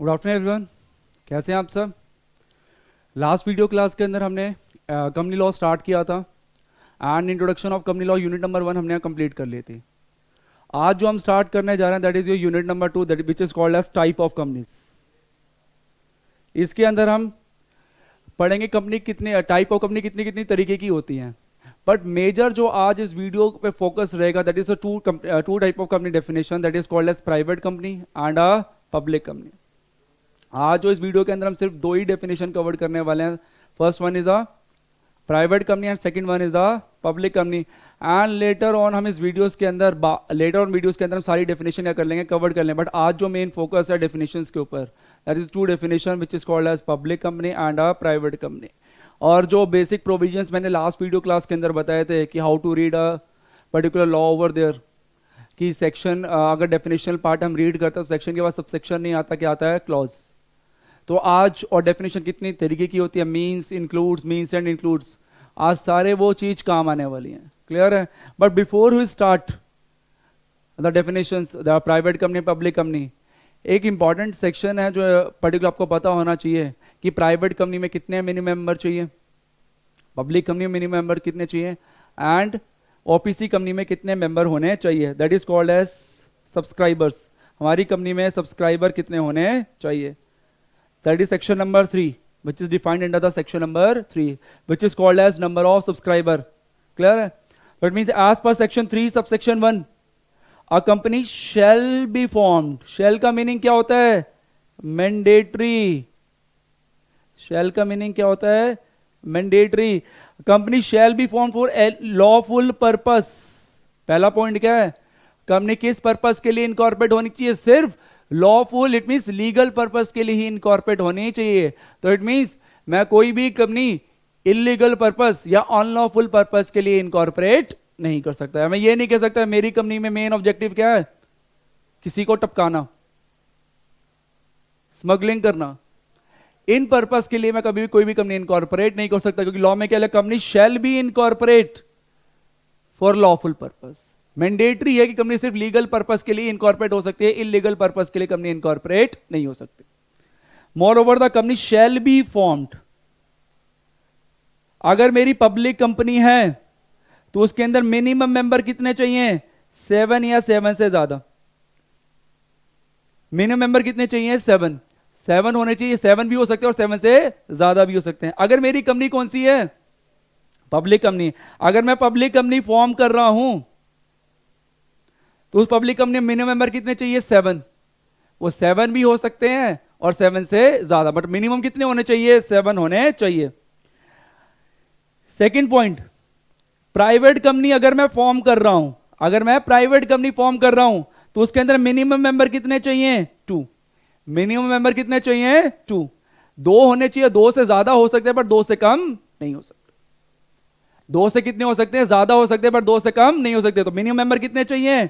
Good afternoon everyone. कैसे हैं आप सब? लास्ट वीडियो क्लास के अंदर हमने कंपनी लॉ स्टार्ट किया था and introduction of company law unit number 1 हमने कंप्लीट कर ली थी। आज जो हम स्टार्ट करने जा रहे हैं that is your unit number 2 that which is called as type of companies. इसके अंदर हम पढ़ेंगे कंपनी कितने टाइप ऑफ कंपनी कितनी कितनी तरीके की होती हैं, बट मेजर जो आज इस वीडियो पे फोकस रहेगा that is two type of company definition that is called as private company and a public company. आज जो इस वीडियो के अंदर हम सिर्फ दो ही डेफिनेशन कवर करने वाले हैं। First one is a private company and second one is a public company. And later on हम इस वीडियोस के अंदर हम सारी डेफिनेशन क्या कर लेंगे, कवर कर लेंगे, बट आज जो मेन फोकस है डेफिनेशंस के ऊपर that is two definition which is called as public company and a private company. और जो बेसिक प्रोविजंस मैंने लास्ट वीडियो क्लास के अंदर बताए थे कि how to read a particular law over there, कि सेक्शन अगर डेफिनेशनल पार्ट हम रीड करते हैं तो सेक्शन के बाद सब सेक्शन नहीं आता, क्या आता है, क्लॉज। तो आज और डेफिनेशन कितनी तरीके की होती है, means, includes, means and includes, आज सारे वो चीज काम आने वाली हैं। क्लियर है? But before we start the definitions the private company public company, एक इंपॉर्टेंट सेक्शन है जो पर्टिकुलर आपको पता होना चाहिए कि प्राइवेट कंपनी में कितने मिनिमम मेंबर चाहिए, पब्लिक कंपनी में मिनिमम मेंबर कितने चाहिए, एंड ओपीसी कंपनी में कितने मेंबर होने चाहिए, that is called as subscribers. हमारी कंपनी में सब्सक्राइबर कितने होने चाहिए, that is section number 3 which is defined under the section number 3 which is called as number of subscriber. Clear है? So it means as per section 3 subsection 1 a company shall be formed. shall का meaning क्या होता है, mandatory। shall का meaning क्या होता है, mandatory। company shall be formed for a lawful purpose। पहला पॉइंट क्या है, कंपनी किस पर्पस के लिए इनकॉर्पोरेट होनी चाहिए, सिर्फ lawful, it means legal purpose के लिए ही इनकॉर्पोरेट होनी चाहिए। तो इट मींस मैं कोई भी कंपनी इलीगल पर्पस या अनलॉफुल पर्पस के लिए इनकॉर्पोरेट नहीं कर सकता। मैं ये नहीं कह सकता मेरी कंपनी में मेन ऑब्जेक्टिव क्या है, किसी को टपकाना, स्मगलिंग करना। इन पर्पस के लिए मैं कभी भी कोई भी कंपनी इनकॉर्पोरेट नहीं कर सकता, क्योंकि लॉ में क्या है, company shall be incorporate for lawful purpose. Mandatory है कि कंपनी सिर्फ लीगल पर्पस के लिए इनकॉर्पोरेट हो सकती है, इलीगल पर्पस के लिए कंपनी इनकॉर्पोरेट नहीं हो सकती। More over the company shall be formed. अगर मेरी पब्लिक कंपनी है तो उसके अंदर मिनिमम मेंबर कितने चाहिए, 7 या 7 से ज्यादा। मिनिमम मेंबर कितने चाहिए, 7 होने चाहिए। 7 भी हो सकते हैं और 7 से ज्यादा भी हो सकते हैं। अगर मेरी कंपनी कौन सी है, पब्लिक कंपनी, अगर मैं पब्लिक कंपनी फॉर्म कर रहा हूं तो उस पब्लिक कंपनी में मिनिमम मेंबर कितने चाहिए, 7। वो 7 भी हो सकते हैं और 7 से ज्यादा, बट मिनिमम कितने होने चाहिए, 7 होने चाहिए। सेकंड पॉइंट, प्राइवेट कंपनी अगर मैं फॉर्म कर रहा हूं, अगर मैं प्राइवेट कंपनी फॉर्म कर रहा हूं तो उसके अंदर मिनिमम मेंबर कितने चाहिए, 2। मिनिमम मेंबर कितने चाहिए, 2। 2 होने चाहिए, 2 से ज्यादा हो सकते हैं पर 2 से कम नहीं हो सकते। 2 से कितने हो सकते हैं, ज्यादा हो सकते हैं पर 2 से कम नहीं हो सकते। तो मिनिमम मेंबर कितने चाहिए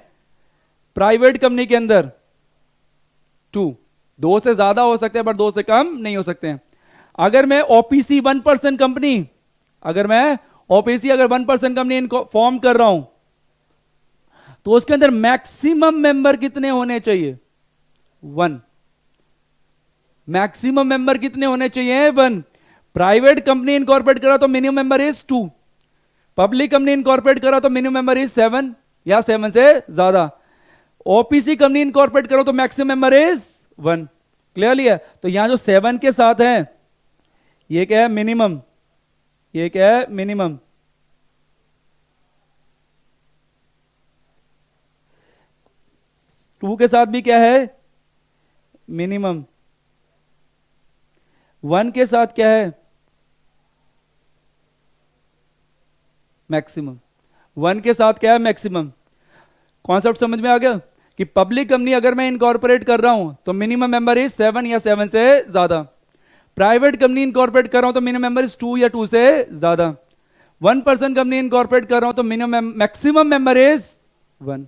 प्राइवेट कंपनी के अंदर, 2। 2 से ज्यादा हो सकते हैं पर 2 से कम नहीं हो सकते हैं। अगर मैं ओपीसी 1% कंपनी, अगर मैं ओपीसी अगर 1% कंपनी इनको फॉर्म कर रहा हूं तो उसके अंदर मैक्सिमम मेंबर कितने होने चाहिए, 1। मैक्सिमम मेंबर कितने होने चाहिए, 1। प्राइवेट कंपनी इनकॉर्पोरेट करा तो minimum member is 2। Public company incorporate करा तो मिनिमम मेंबर इज 7 या 7 से ज्यादा। ओपीसी कंपनी इनकॉर्पोरेट करो तो मैक्सिमम मेंबर इज 1। क्लियरली है? तो यहां जो 7 के साथ है ये क्या है, मिनिमम। ये क्या है, मिनिमम। टू के साथ भी क्या है, मिनिमम। 1 के साथ क्या है, मैक्सिमम। 1 के साथ क्या है, मैक्सिमम। कॉन्सेप्ट समझ में आ गया कि पब्लिक कंपनी अगर मैं इनकॉर्पोरेट कर रहा हूं तो मिनिमम मेंबर इज 7 या 7 से ज्यादा। प्राइवेट कंपनी इनकॉर्पोरेट कर रहा हूं तो मिनिमम मेंबर इज 2 या 2 से ज्यादा। 1% कंपनी इनकॉर्पोरेट कर रहा हूं तो मिनिमम मैक्सिमम मेंबर इज 1।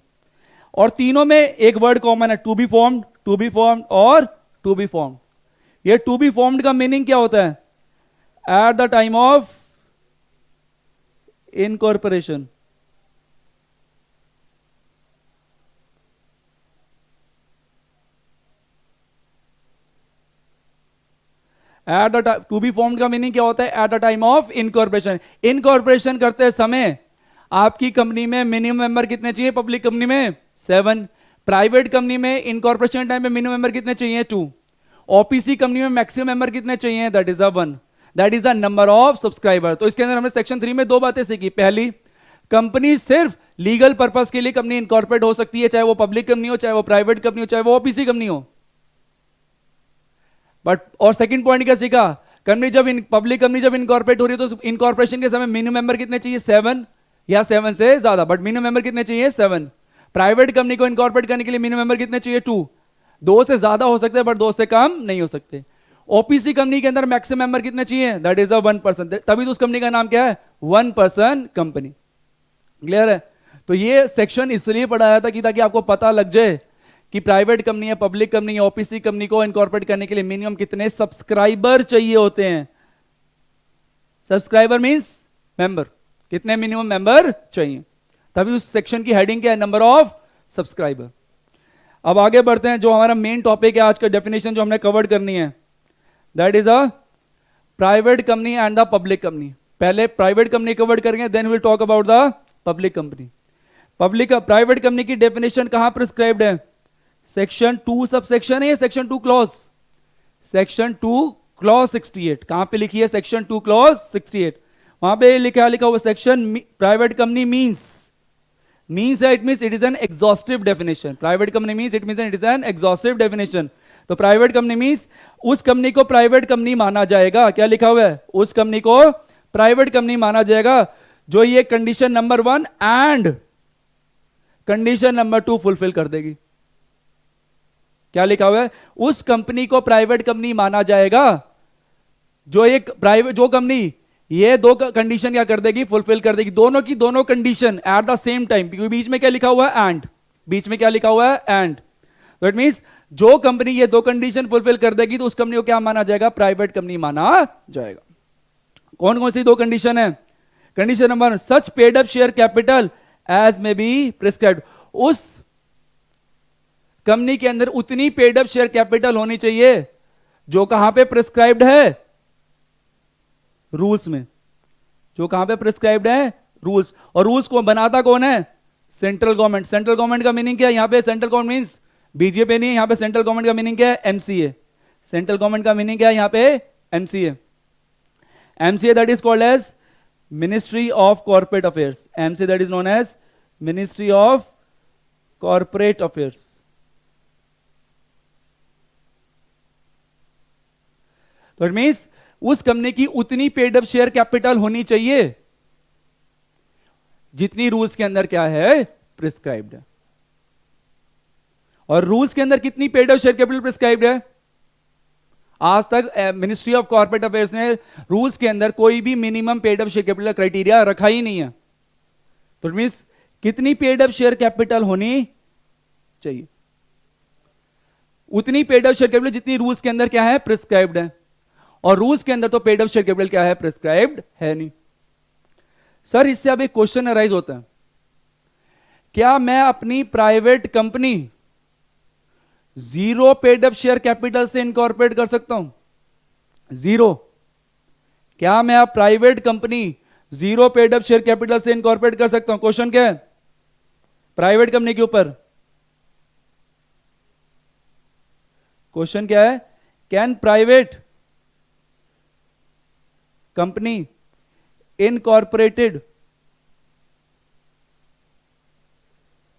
और तीनों में एक वर्ड कॉमन है, to be formed, to be formed और टू बी फॉर्म्ड। ये टू बी फॉर्म्ड का मीनिंग क्या होता है, at the time of incorporation. At the to be formed का मीनिंग क्या होता है? At the time of incorporation. Incorporation करते समय आपकी कंपनी में मिनिमम मेंबर कितने चाहिए? पब्लिक कंपनी में 7, प्राइवेट कंपनी में इनकॉर्पोरेशन टाइम में मिनिमम मेंबर कितने चाहिए? 2, ओपीसी कंपनी में मैक्सिमम मेंबर कितने चाहिए? That is 1, that is the number of subscriber. तो इसके अंदर हमने सेक्शन 3 में 2 बातें सीखी। पहली, कंपनी सिर्फ लीगल पर्पस के लिए कंपनी इनकॉर्पोरेट हो सकती है, चाहे वो पब्लिक कंपनी हो, चाहे वो प्राइवेट कंपनी हो, चाहे वो ओपीसी कंपनी हो। बट और सेकंड पॉइंट क्या सीखा? कंपनी जब पब्लिक कंपनी जब इनकॉर्पोरेट हो रही है तो इनकॉर्पोरेशन के समय मिनिमम मेंबर कितने चाहिए? 7 या 7 से ज्यादा, बट मिनिमम मेंबर कितने चाहिए? 7। प्राइवेट कंपनी को इनकॉर्पोरेट करने के लिए मिनिमम मेंबर कितने चाहिए? 2। 2 से ज्यादा हो सकते हैं बट 2 से कम नहीं हो सकते। ओपीसी कंपनी के अंदर मैक्सिमम मेंबर कितने चाहिए? That is 1%। तभी तो उस कंपनी का नाम क्या है? 1% कंपनी। क्लियर है? तो ये सेक्शन इसलिए पढ़ाया था कि ताकि आपको पता लग जाए कि प्राइवेट कंपनी है, पब्लिक कंपनी है, ओपीसी कंपनी को इनकॉर्पोरेट करने के लिए मिनिमम कितने सब्सक्राइबर चाहिए होते हैं। सब्सक्राइबर मींस मेंबर, कितने मिनिमम मेंबर चाहिए। तभी उस सेक्शन की हेडिंग क्या है? Number of subscriber. अब आगे बढ़ते हैं, जो हमारा मेन टॉपिक है आज का, डेफिनेशन जो हमने कवर करनी है, that is a private company and the public company. पहले प्राइवेट कंपनी कवर करेंगे, then will talk about the public company. Private company की डेफिनेशन कहां प्रिस्क्राइब्ड है? सेक्शन 2 सब सेक्शन है, सेक्शन 2 क्लॉज, सेक्शन 2 क्लॉज 68। कहां पे लिखी है? Section 2 clause 68। वहां पे लिखा हुआ सेक्शन प्राइवेट कंपनी मींस है, it means it is an exhaustive definition. Private company means it means it is an exhaustive definition. तो प्राइवेट कंपनी मींस उस कंपनी को प्राइवेट कंपनी माना जाएगा। क्या लिखा हुआ है? उस कंपनी को प्राइवेट कंपनी माना जाएगा जो ये condition number 1 and condition number 2 fulfil कर देगी। क्या लिखा हुआ है? उस कंपनी को प्राइवेट कंपनी माना जाएगा जो एक प्राइवेट जो कंपनी ये 2 कंडीशन क्या कर देगी? फुलफिल कर देगी। दोनों की दोनों condition at the same time. क्योंकि बीच में क्या लिखा हुआ है? एंड। बीच में क्या लिखा हुआ है? एंड। तो इट मींस जो कंपनी ये 2 कंडीशन फुलफिल कर देगी तो उस कंपनी को क्या माना जाएगा? प्राइवेट कंपनी माना जाएगा। कौन कौन सी 2 कंडीशन है? Condition number 1, such paid up share capital as may be prescribed. उस कंपनी के अंदर उतनी पेड अप शेयर कैपिटल होनी चाहिए जो कहां पे प्रिस्क्राइब्ड है? रूल्स में। जो कहां पे प्रिस्क्राइब्ड है? रूल्स। और रूल्स को बनाता कौन है? Central government. सेंट्रल गवर्नमेंट का मीनिंग क्या है? यहां पे सेंट्रल गवर्नमेंट मींस बीजेपी नहीं है, यहां पे सेंट्रल गवर्नमेंट का मीनिंग क्या है? एमसीए। सेंट्रल गवर्नमेंट का मीनिंग क्या है यहां पे? MCA. MCA that is called as Ministry of corporate Affairs. MCA that is known as Ministry of corporate Affairs. तो इट मींस उस कंपनी की उतनी पेड अप शेयर कैपिटल होनी चाहिए जितनी रूल्स के अंदर क्या है? प्रिस्क्राइब्ड है। और रूल्स के अंदर कितनी paid up share capital prescribed है? आज तक मिनिस्ट्री ऑफ कॉर्पोरेट अफेयर्स ने रूल्स के अंदर कोई भी minimum paid up share capital criteria रखा ही नहीं है। तो इट मींस कितनी पेड अप शेयर कैपिटल होनी चाहिए? उतनी पेड अप शेयर कैपिटल जितनी रूल्स के अंदर क्या है? प्रिस्क्राइब्ड है। और रूल्स के अंदर तो पेड अप शेयर कैपिटल क्या है? प्रिस्क्राइब्ड है नहीं। सर इससे अब एक क्वेश्चन अराइज होता है, क्या मैं अपनी private company 0 paid up share capital से इनकॉर्पोरेट कर सकता हूं? 0। क्या मैं अब private company 0 paid up share capital से इनकॉर्पोरेट कर सकता हूं? क्वेश्चन क्या है? प्राइवेट कंपनी के ऊपर क्वेश्चन क्या है? Can private company incorporated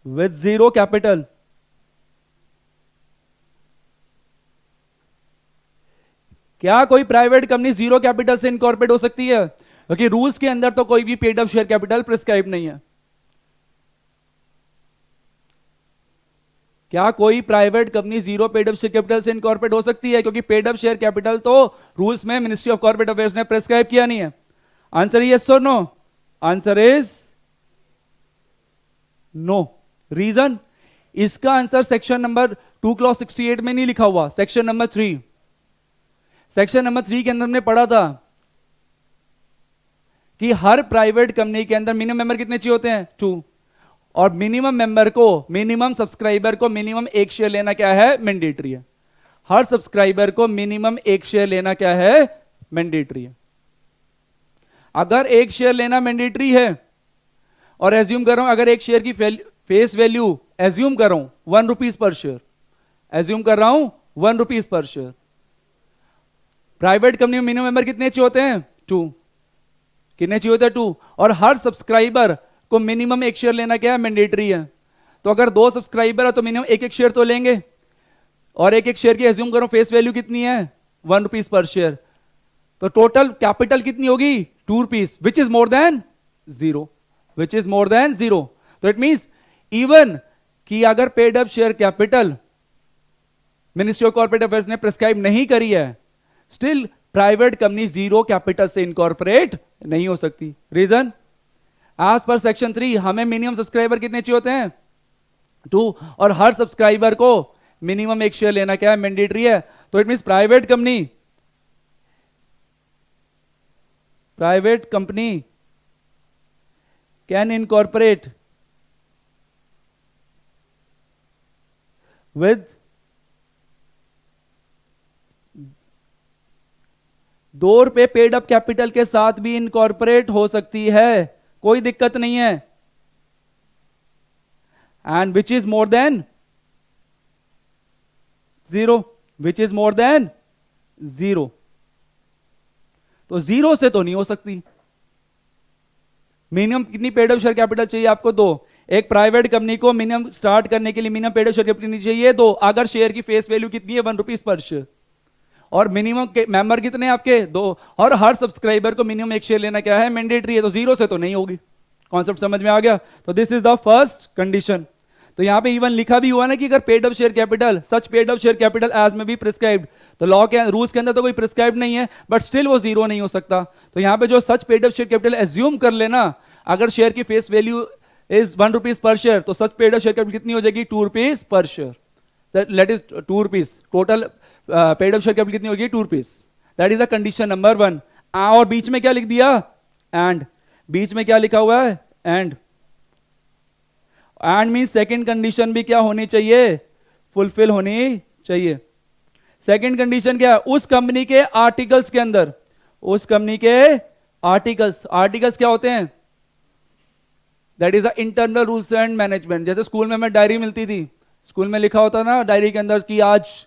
with 0 capital क्या कोई प्राइवेट कंपनी 0 कैपिटल से इनकॉर्पोरेट हो सकती है? क्योंकि रूल्स के अंदर तो कोई भी paid up share capital prescribe नहीं है। क्या कोई private company 0 paid up share capital से इनकॉर्पोरेट हो सकती है? क्योंकि पेड अप शेयर कैपिटल तो रूल्स में मिनिस्ट्री ऑफ कॉर्पोरेट अफेयर्स ने प्रिस्क्राइब किया नहीं है। आंसर यस और no? Answer is no. Reason? इसका आंसर सेक्शन नंबर 2 क्लॉज 68 में नहीं लिखा हुआ, सेक्शन नंबर 3। सेक्शन नंबर 3 के अंदर हमने पढ़ा था कि हर प्राइवेट कंपनी के अंदर मिनिमम मेंबर कितने चाहिए होते हैं? 2। और मिनिमम मेंबर को, मिनिमम सब्सक्राइबर को मिनिमम 1 शेयर लेना क्या है? मैंडेटरी है। हर सब्सक्राइबर को मिनिमम एक शेयर लेना क्या है, मैंडेटरी है। अगर एक शेयर लेना मैंडेटरी है, और एज्यूम कर रहा हूं अगर एक शेयर की फेस वैल्यू एज्यूम कर रहा हूं 1 रुपीज पर शेयर, एज्यूम कर रहा हूं 1 rupees per share. Private company में मिनिमम मेंबर कितने चाहिए होते हैं, 2। कितने चाहिए होते हैं, 2। और हर सब्सक्राइबर को मिनिमम एक शेयर लेना क्या है, मैंडेटरी है। तो अगर 2 सब्सक्राइबर है तो मिनिमम एक एक शेयर तो लेंगे, और एक एक शेयर की एज्यूम करो फेस वैल्यू कितनी है, 1 रुपीज पर शेयर। तो टोटल कैपिटल कितनी होगी, 2 rupees, which is more than 0, which is more than 0। तो इट मींस इवन कि अगर paid up share capital ministry of corporate Affairs ने प्रिस्क्राइब नहीं करी है, स्टिल प्राइवेट कंपनी 0 कैपिटल से इनकॉर्पोरेट नहीं हो सकती। रीजन, आज पर सेक्शन 3 हमें मिनिमम सब्सक्राइबर कितने चाहिए होते हैं, 2, और हर सब्सक्राइबर को मिनिमम एक शेयर लेना क्या है, मैंडेटरी है। तो it means private company can incorporate with 2 रुपए पेड अप कैपिटल के साथ भी इनकॉर्पोरेट हो सकती है, कोई दिक्कत नहीं है। And which is more than 0, which is more than 0। तो 0 से तो नहीं हो सकती। मिनिमम कितनी पेड अप शेयर कैपिटल चाहिए आपको, 2। एक प्राइवेट कंपनी को मिनिमम स्टार्ट करने के लिए minimum paid up share capital नहीं चाहिए, 2। अगर शेयर की फेस वैल्यू कितनी है, 1 रुपीज पर शेयर, और मिनिमम मेंबर कितने हैं आपके, 2, और हर सब्सक्राइबर को मिनिमम एक शेयर लेना क्या है, मैंडेटरी है। तो 0 से तो नहीं होगी। कॉन्सेप्ट समझ में आ गया। तो this is the first condition. तो यहां पे इवन लिखा भी हुआ ना कि अगर paid up share capital, such paid up share capital as may be prescribed, तो लॉ के रूल्स के अंदर तो कोई प्रिस्क्राइब नहीं है, बट स्टिल वो 0 नहीं हो सकता। तो यहां पे जो such paid up share capital assume कर लेना, अगर शेयर की face value is 1 rupees per share, तो such paid up share capital कितनी हो जाएगी, 2 rupees per share. Let is 2 rupees total paid up share capital कितनी होगी, 2 rupees. That is the condition number 1। और बीच में क्या लिख दिया, एंड। बीच में क्या लिखा हुआ है, and. And mean second condition भी क्या होनी चाहिए, फुलफिल होनी चाहिए। सेकेंड कंडीशन क्या है, उस कंपनी के आर्टिकल्स के अंदर, उस कंपनी के आर्टिकल्स क्या होते हैं, that is the internal rules and management. जैसे स्कूल में हमें डायरी मिलती थी, स्कूल में लिखा होता ना डायरी के अंदर कि आज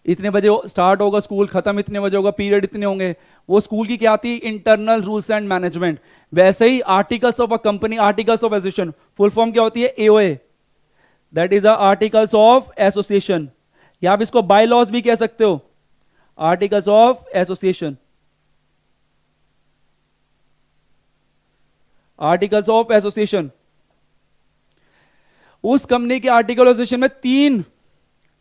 इतने बजे स्टार्ट होगा स्कूल, खत्म इतने बजे होगा, पीरियड इतने होंगे। वो स्कूल की क्या थी, इंटरनल रूल्स एंड मैनेजमेंट। वैसे ही articles of a company, articles of association, full form क्या होती है, AOA, that is the articles of association, या आप इसको बाय लॉज भी कह सकते हो, articles of association. Articles of association, उस कंपनी के आर्टिकल एसोसिएशन में 3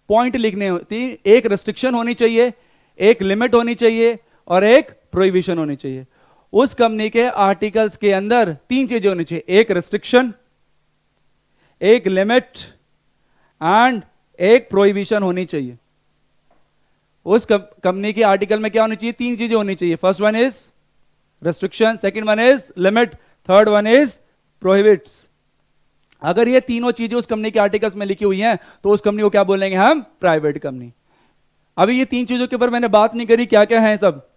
पॉइंट लिखने होती, एक रेस्ट्रिक्शन होनी चाहिए, एक लिमिट होनी चाहिए, और एक प्रोहिबिशन होनी चाहिए। उस कंपनी के आर्टिकल्स के अंदर 3 चीजें होनी चाहिए, एक रेस्ट्रिक्शन, एक लिमिट, एंड एक प्रोहिबिशन होनी चाहिए। उस कंपनी के आर्टिकल में क्या होनी चाहिए, 3 चीजें होनी चाहिए। First one is restriction, second one is limit, third one is prohibits. अगर ये तीनों चीजें उस कंपनी के आर्टिकल्स में लिखी हुई हैं, तो उस कंपनी को क्या बोलेंगे हम, प्राइवेट कंपनी। अभी ये 3 चीजों के ऊपर मैंने बात नहीं करी क्या क्या है सब,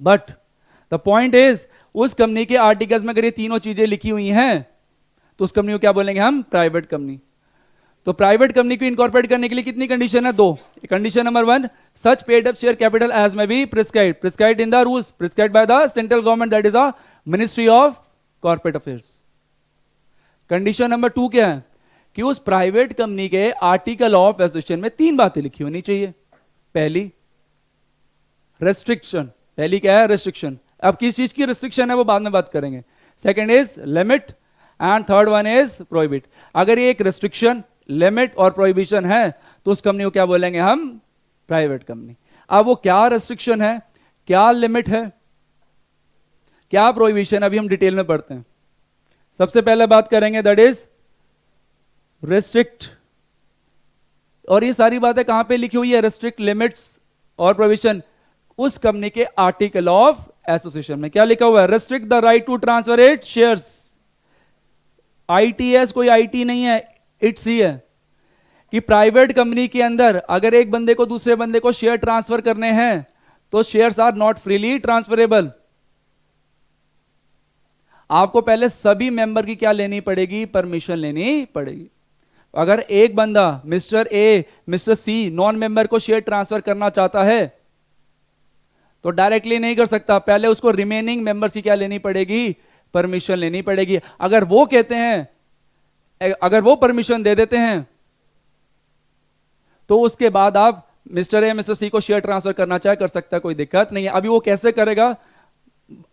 बट द पॉइंट इज उस कंपनी के आर्टिकल्स में अगर ये तीनों चीजें लिखी हुई हैं, तो उस कंपनी को क्या बोलेंगे हम, प्राइवेट कंपनी। तो प्राइवेट कंपनी को इनकॉर्पोरेट करने के लिए कितनी कंडीशन है, 2। Condition number 1, such paid up share capital as may be prescribed in the rules prescribed by the central government, that is the ministry of corporate affairs. Condition number 2 क्या है, कि उस प्राइवेट कंपनी के article of association में 3 बातें लिखी होनी चाहिए। पहली रेस्ट्रिक्शन, पहली क्या है, रेस्ट्रिक्शन। अब किस चीज की रेस्ट्रिक्शन है वो बाद में बात करेंगे। Second is limit, and third one is prohibit. अगर ये एक रेस्ट्रिक्शन, लिमिट और प्रोहिबिशन है, तो उस कंपनी को क्या बोलेंगे हम, प्राइवेट कंपनी। अब वो क्या रेस्ट्रिक्शन है, क्या लिमिट है, क्या प्रोहिबिशन, अभी हम डिटेल में पढ़ते हैं। सबसे पहले बात करेंगे दैट इज रेस्ट्रिक्ट, और ये सारी बातें कहां पे लिखी हुई है, रेस्ट्रिक्ट, लिमिट्स और प्रोहिबिशन, उस कंपनी के आर्टिकल ऑफ एसोसिएशन में क्या लिखा हुआ है, restrict the right to transfer it shares. ITS कोई आईटी नहीं है, इट्स ही है। कि प्राइवेट कंपनी के अंदर अगर एक बंदे को दूसरे बंदे को शेयर ट्रांसफर करने हैं तो shares are not freely transferable. आपको पहले सभी मेंबर की क्या लेनी पड़ेगी, परमिशन लेनी पड़ेगी। अगर एक बंदा mister A mister C non member को शेयर ट्रांसफर करना चाहता है तो डायरेक्टली नहीं कर सकता, पहले उसको रिमेनिंग मेंबर्स की क्या लेनी पड़ेगी, परमिशन लेनी पड़ेगी। अगर वो कहते हैं, अगर वो परमिशन दे देते हैं तो उसके बाद आप मिस्टर ए मिस्टर सी को शेयर ट्रांसफर करना चाहे कर सकता है, कोई दिक्कत नहीं है। अभी वो कैसे करेगा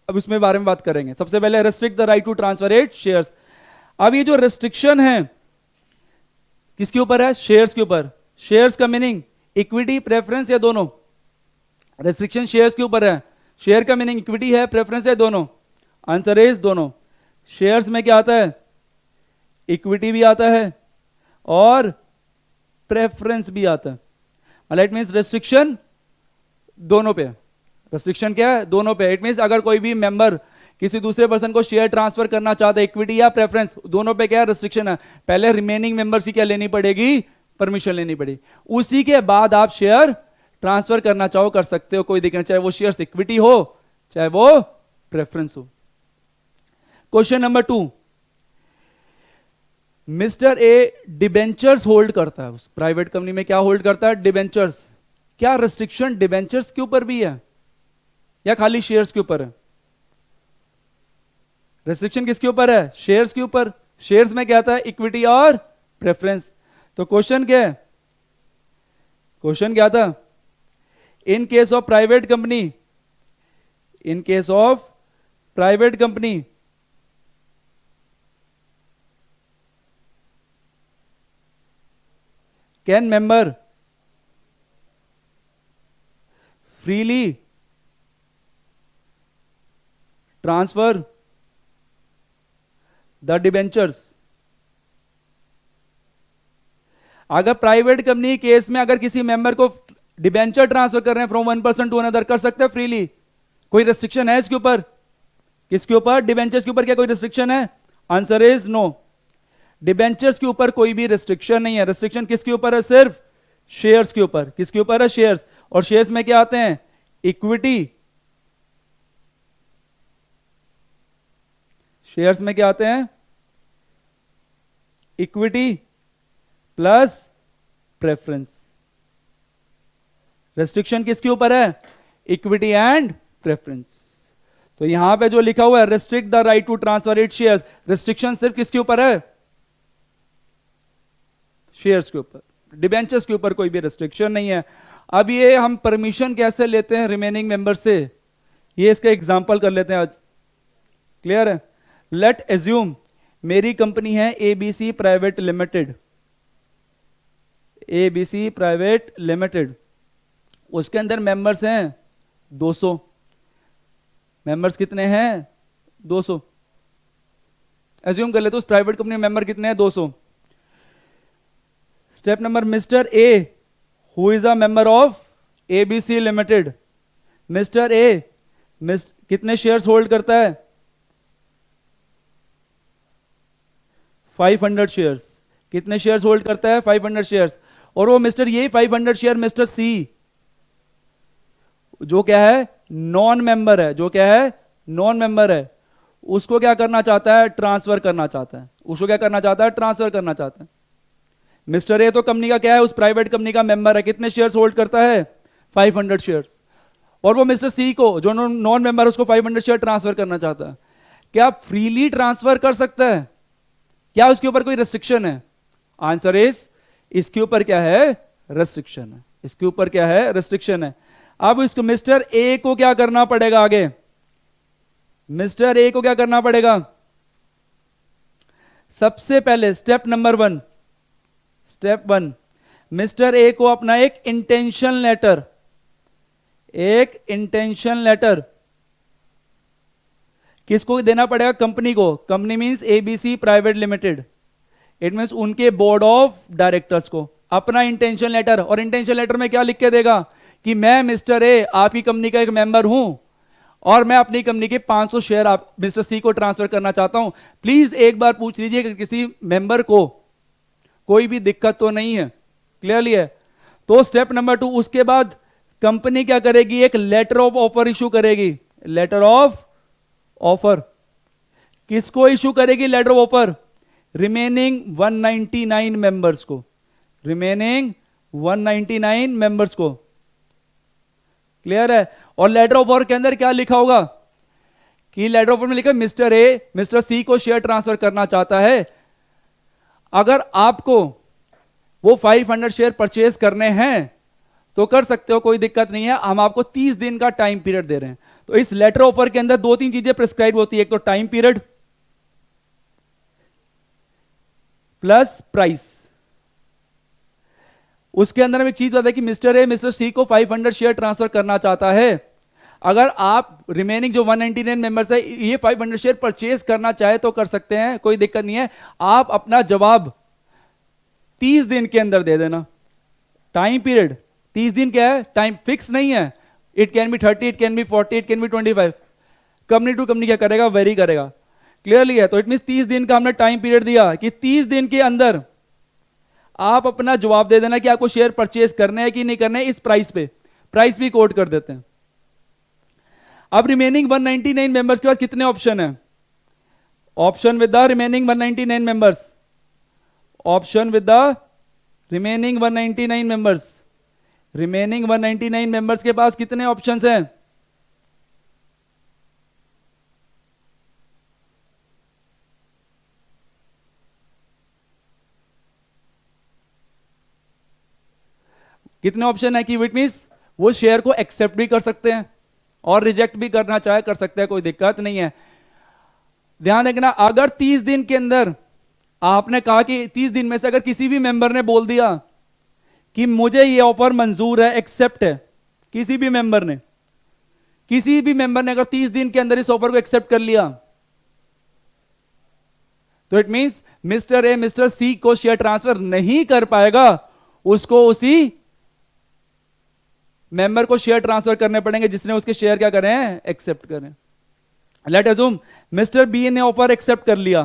अब उसमें बारे में बात करेंगे। सबसे पहले restrict the right to transfer it shares. अब ये जो रेस्ट्रिक्शन है किसके ऊपर है, शेयर्स के ऊपर। शेयर्स का मीनिंग इक्विटी प्रेफरेंस या दोनों, रेस्ट्रिक्शन शेयर्स के ऊपर है। शेयर का मीनिंग इक्विटी है प्रेफरेंस है दोनों, आंसर इज दोनों। शेयर्स में क्या आता है, इक्विटी भी आता है और प्रेफरेंस भी आता है। इट मींस रेस्ट्रिक्शन दोनों पे, रेस्ट्रिक्शन क्या है, दोनों पे। इट मींस अगर कोई भी मेंबर किसी दूसरे पर्सन को शेयर ट्रांसफर करना चाहता है, इक्विटी या प्रेफरेंस, दोनों पे क्या है, रेस्ट्रिक्शन है। पहले रिमेनिंग मेंबर्स की क्या लेनी पड़ेगी, परमिशन लेनी पड़ेगी। उसी के बाद आप शेयर ट्रांसफर करना चाहो कर सकते हो, कोई दिक्कत नहीं, चाहे वो शेयर्स इक्विटी हो चाहे वो प्रेफरेंस हो। Question number 2, mister A debentures hold करता है। उस प्राइवेट कंपनी में क्या होल्ड करता है, डिबेंचर्स। क्या रेस्ट्रिक्शन डिबेंचर्स के ऊपर भी है या खाली शेयर्स के ऊपर है? रेस्ट्रिक्शन किसके ऊपर है, शेयर्स के ऊपर। शेयर्स में क्या आता है, इक्विटी और प्रेफरेंस। तो क्वेश्चन क्या है, क्वेश्चन क्या था, इन case of private company, in case of private company can member freely transfer the debentures. अगर प्राइवेट कंपनी केस में अगर किसी मेंबर को डिबेंचर ट्रांसफर कर रहे हैं from one person to another, कर सकते हैं फ्रीली, कोई रेस्ट्रिक्शन है इसके ऊपर, किसके ऊपर, डिबेंचर्स के ऊपर क्या कोई रेस्ट्रिक्शन है, आंसर इज नो। डिबेंचर्स के ऊपर कोई भी रेस्ट्रिक्शन नहीं है। रेस्ट्रिक्शन किसके ऊपर है, सिर्फ शेयर्स के ऊपर। किसके ऊपर है, शेयर्स। और शेयर्स में क्या आते हैं, इक्विटी, शेयर्स में क्या आते हैं, इक्विटी प्लस प्रेफरेंस। रेस्ट्रिक्शन किसके ऊपर है, इक्विटी एंड प्रेफरेंस। तो यहां पे जो लिखा हुआ है restrict the right to transfer it shares, restriction सिर्फ किसके ऊपर है, शेयर्स के ऊपर। डिबेंचर्स के ऊपर कोई भी रेस्ट्रिक्शन नहीं है। अब ये हम परमिशन कैसे लेते हैं रिमेनिंग मेंबर से, ये इसका एग्जांपल कर लेते हैं आज। क्लियर है, लेट एज्यूम मेरी कंपनी है ABC private limited, ABC private limited. उसके अंदर मेंबर्स हैं 200। मेंबर्स कितने हैं, 200 एज्यूम कर लेते। उस प्राइवेट कंपनी में मेंबर कितने हैं, 200। Step number, mister A who is a member of ABC limited, mister A कितने शेयर्स होल्ड करता है, 500 शेयर्स। कितने शेयर्स होल्ड करता है, 500 शेयर्स। और वो मिस्टर ये 500 शेयर मिस्टर सी जो क्या है, नॉन मेंबर है, जो क्या है, नॉन मेंबर है, उसको क्या करना चाहता है, ट्रांसफर करना चाहता है। उसको क्या करना चाहता है, ट्रांसफर करना चाहता है। मिस्टर ए तो कंपनी का क्या है, उस प्राइवेट कंपनी का मेंबर है, कितने शेयर्स होल्ड करता है, 500 शेयर्स। और वो मिस्टर सी को जो नॉन मेंबर, उसको 500 शेयर ट्रांसफर करना चाहता है। क्या फ्रीली ट्रांसफर कर सकता है, क्या उसके ऊपर कोई रेस्ट्रिक्शन है, आंसर इज इसके ऊपर क्या है, रेस्ट्रिक्शन है। इसके ऊपर क्या है, रेस्ट्रिक्शन है। अब इसको मिस्टर ए को क्या करना पड़ेगा, आगे मिस्टर ए को क्या करना पड़ेगा, सबसे पहले step number 1, step 1, mister A को अपना एक इंटेंशन लेटर, एक इंटेंशन लेटर किसको देना पड़ेगा, कंपनी को। Company means ABC private limited, it means उनके बोर्ड ऑफ डायरेक्टर्स को अपना इंटेंशन लेटर। और इंटेंशन लेटर में क्या लिख के देगा कि मैं मिस्टर ए आपकी कंपनी का एक मेंबर हूं और मैं अपनी कंपनी के 500 शेयर आप मिस्टर सी को ट्रांसफर करना चाहता हूं। प्लीज एक बार पूछ लीजिए कि किसी मेंबर को कोई भी दिक्कत तो नहीं है। क्लियरली है? तो स्टेप नंबर 2, उसके बाद कंपनी क्या करेगी, एक लेटर ऑफ ऑफर इशू करेगी। लेटर ऑफ ऑफर किसको इशू करेगी? Letter of offer remaining 199 members को, रिमेनिंग 199 मेंबर्स को। क्लियर है? और लेटर ऑफ ऑफर के अंदर क्या लिखा होगा कि लेटर ऑफ ऑफर में लिखा मिस्टर ए मिस्टर सी को शेयर ट्रांसफर करना चाहता है। अगर आपको वो 500 शेयर परचेज करने हैं तो कर सकते हो, कोई दिक्कत नहीं है। हम आपको 30 दिन का टाइम पीरियड दे रहे हैं। तो इस लेटर ऑफर के अंदर 2-3 चीजें प्रिस्क्राइब होती है, एक तो टाइम पीरियड प्लस प्राइस। उसके अंदर हम एक चीज बताया कि मिस्टर ए मिस्टर सी को 500 शेयर ट्रांसफर करना चाहता है। अगर आप रिमेनिंग जो 199 मेंबर्स है ये 500 शेयर परचेज करना चाहे तो कर सकते हैं, कोई दिक्कत नहीं है। आप अपना जवाब 30 दिन के अंदर दे देना। टाइम पीरियड 30 दिन क्या है, टाइम फिक्स नहीं है। It can be 30, it can be 40, it can be 25। Company to company क्या करेगा, वेरी करेगा। क्लियरली है? तो इट मीन 30 दिन का हमने टाइम पीरियड दिया कि 30 दिन के अंदर आप अपना जवाब दे देना कि आपको शेयर परचेज करने हैं कि नहीं करने, इस प्राइस पे। प्राइस भी कोट कर देते हैं। अब रिमेनिंग 199 मेंबर्स के पास कितने ऑप्शन है? Option with the remaining 199 members, option with the remaining 199 members. Remaining 199 members के पास कितने ऑप्शंस हैं? कितने ऑप्शन है कि विट मींस वो शेयर को एक्सेप्ट भी कर सकते हैं और रिजेक्ट भी करना चाहे कर सकते हैं, कोई दिक्कत नहीं है। ध्यान रखना, अगर 30 दिन के अंदर आपने कहा कि 30 दिन में से अगर किसी भी मेंबर ने बोल दिया कि मुझे ये ऑफर मंजूर है, एक्सेप्ट है, किसी भी मेंबर ने अगर 30 दिन के अंदर इस ऑफर को एक्सेप्ट कर लिया तो it means mister A mister C को शेयर ट्रांसफर नहीं कर पाएगा, उसको उसी मेंबर को शेयर ट्रांसफर करने पड़ेंगे जिसने उसके शेयर क्या करें, एक्सेप्ट करें। लेट अज्यूम मिस्टर बी ने ऑफर एक्सेप्ट कर लिया।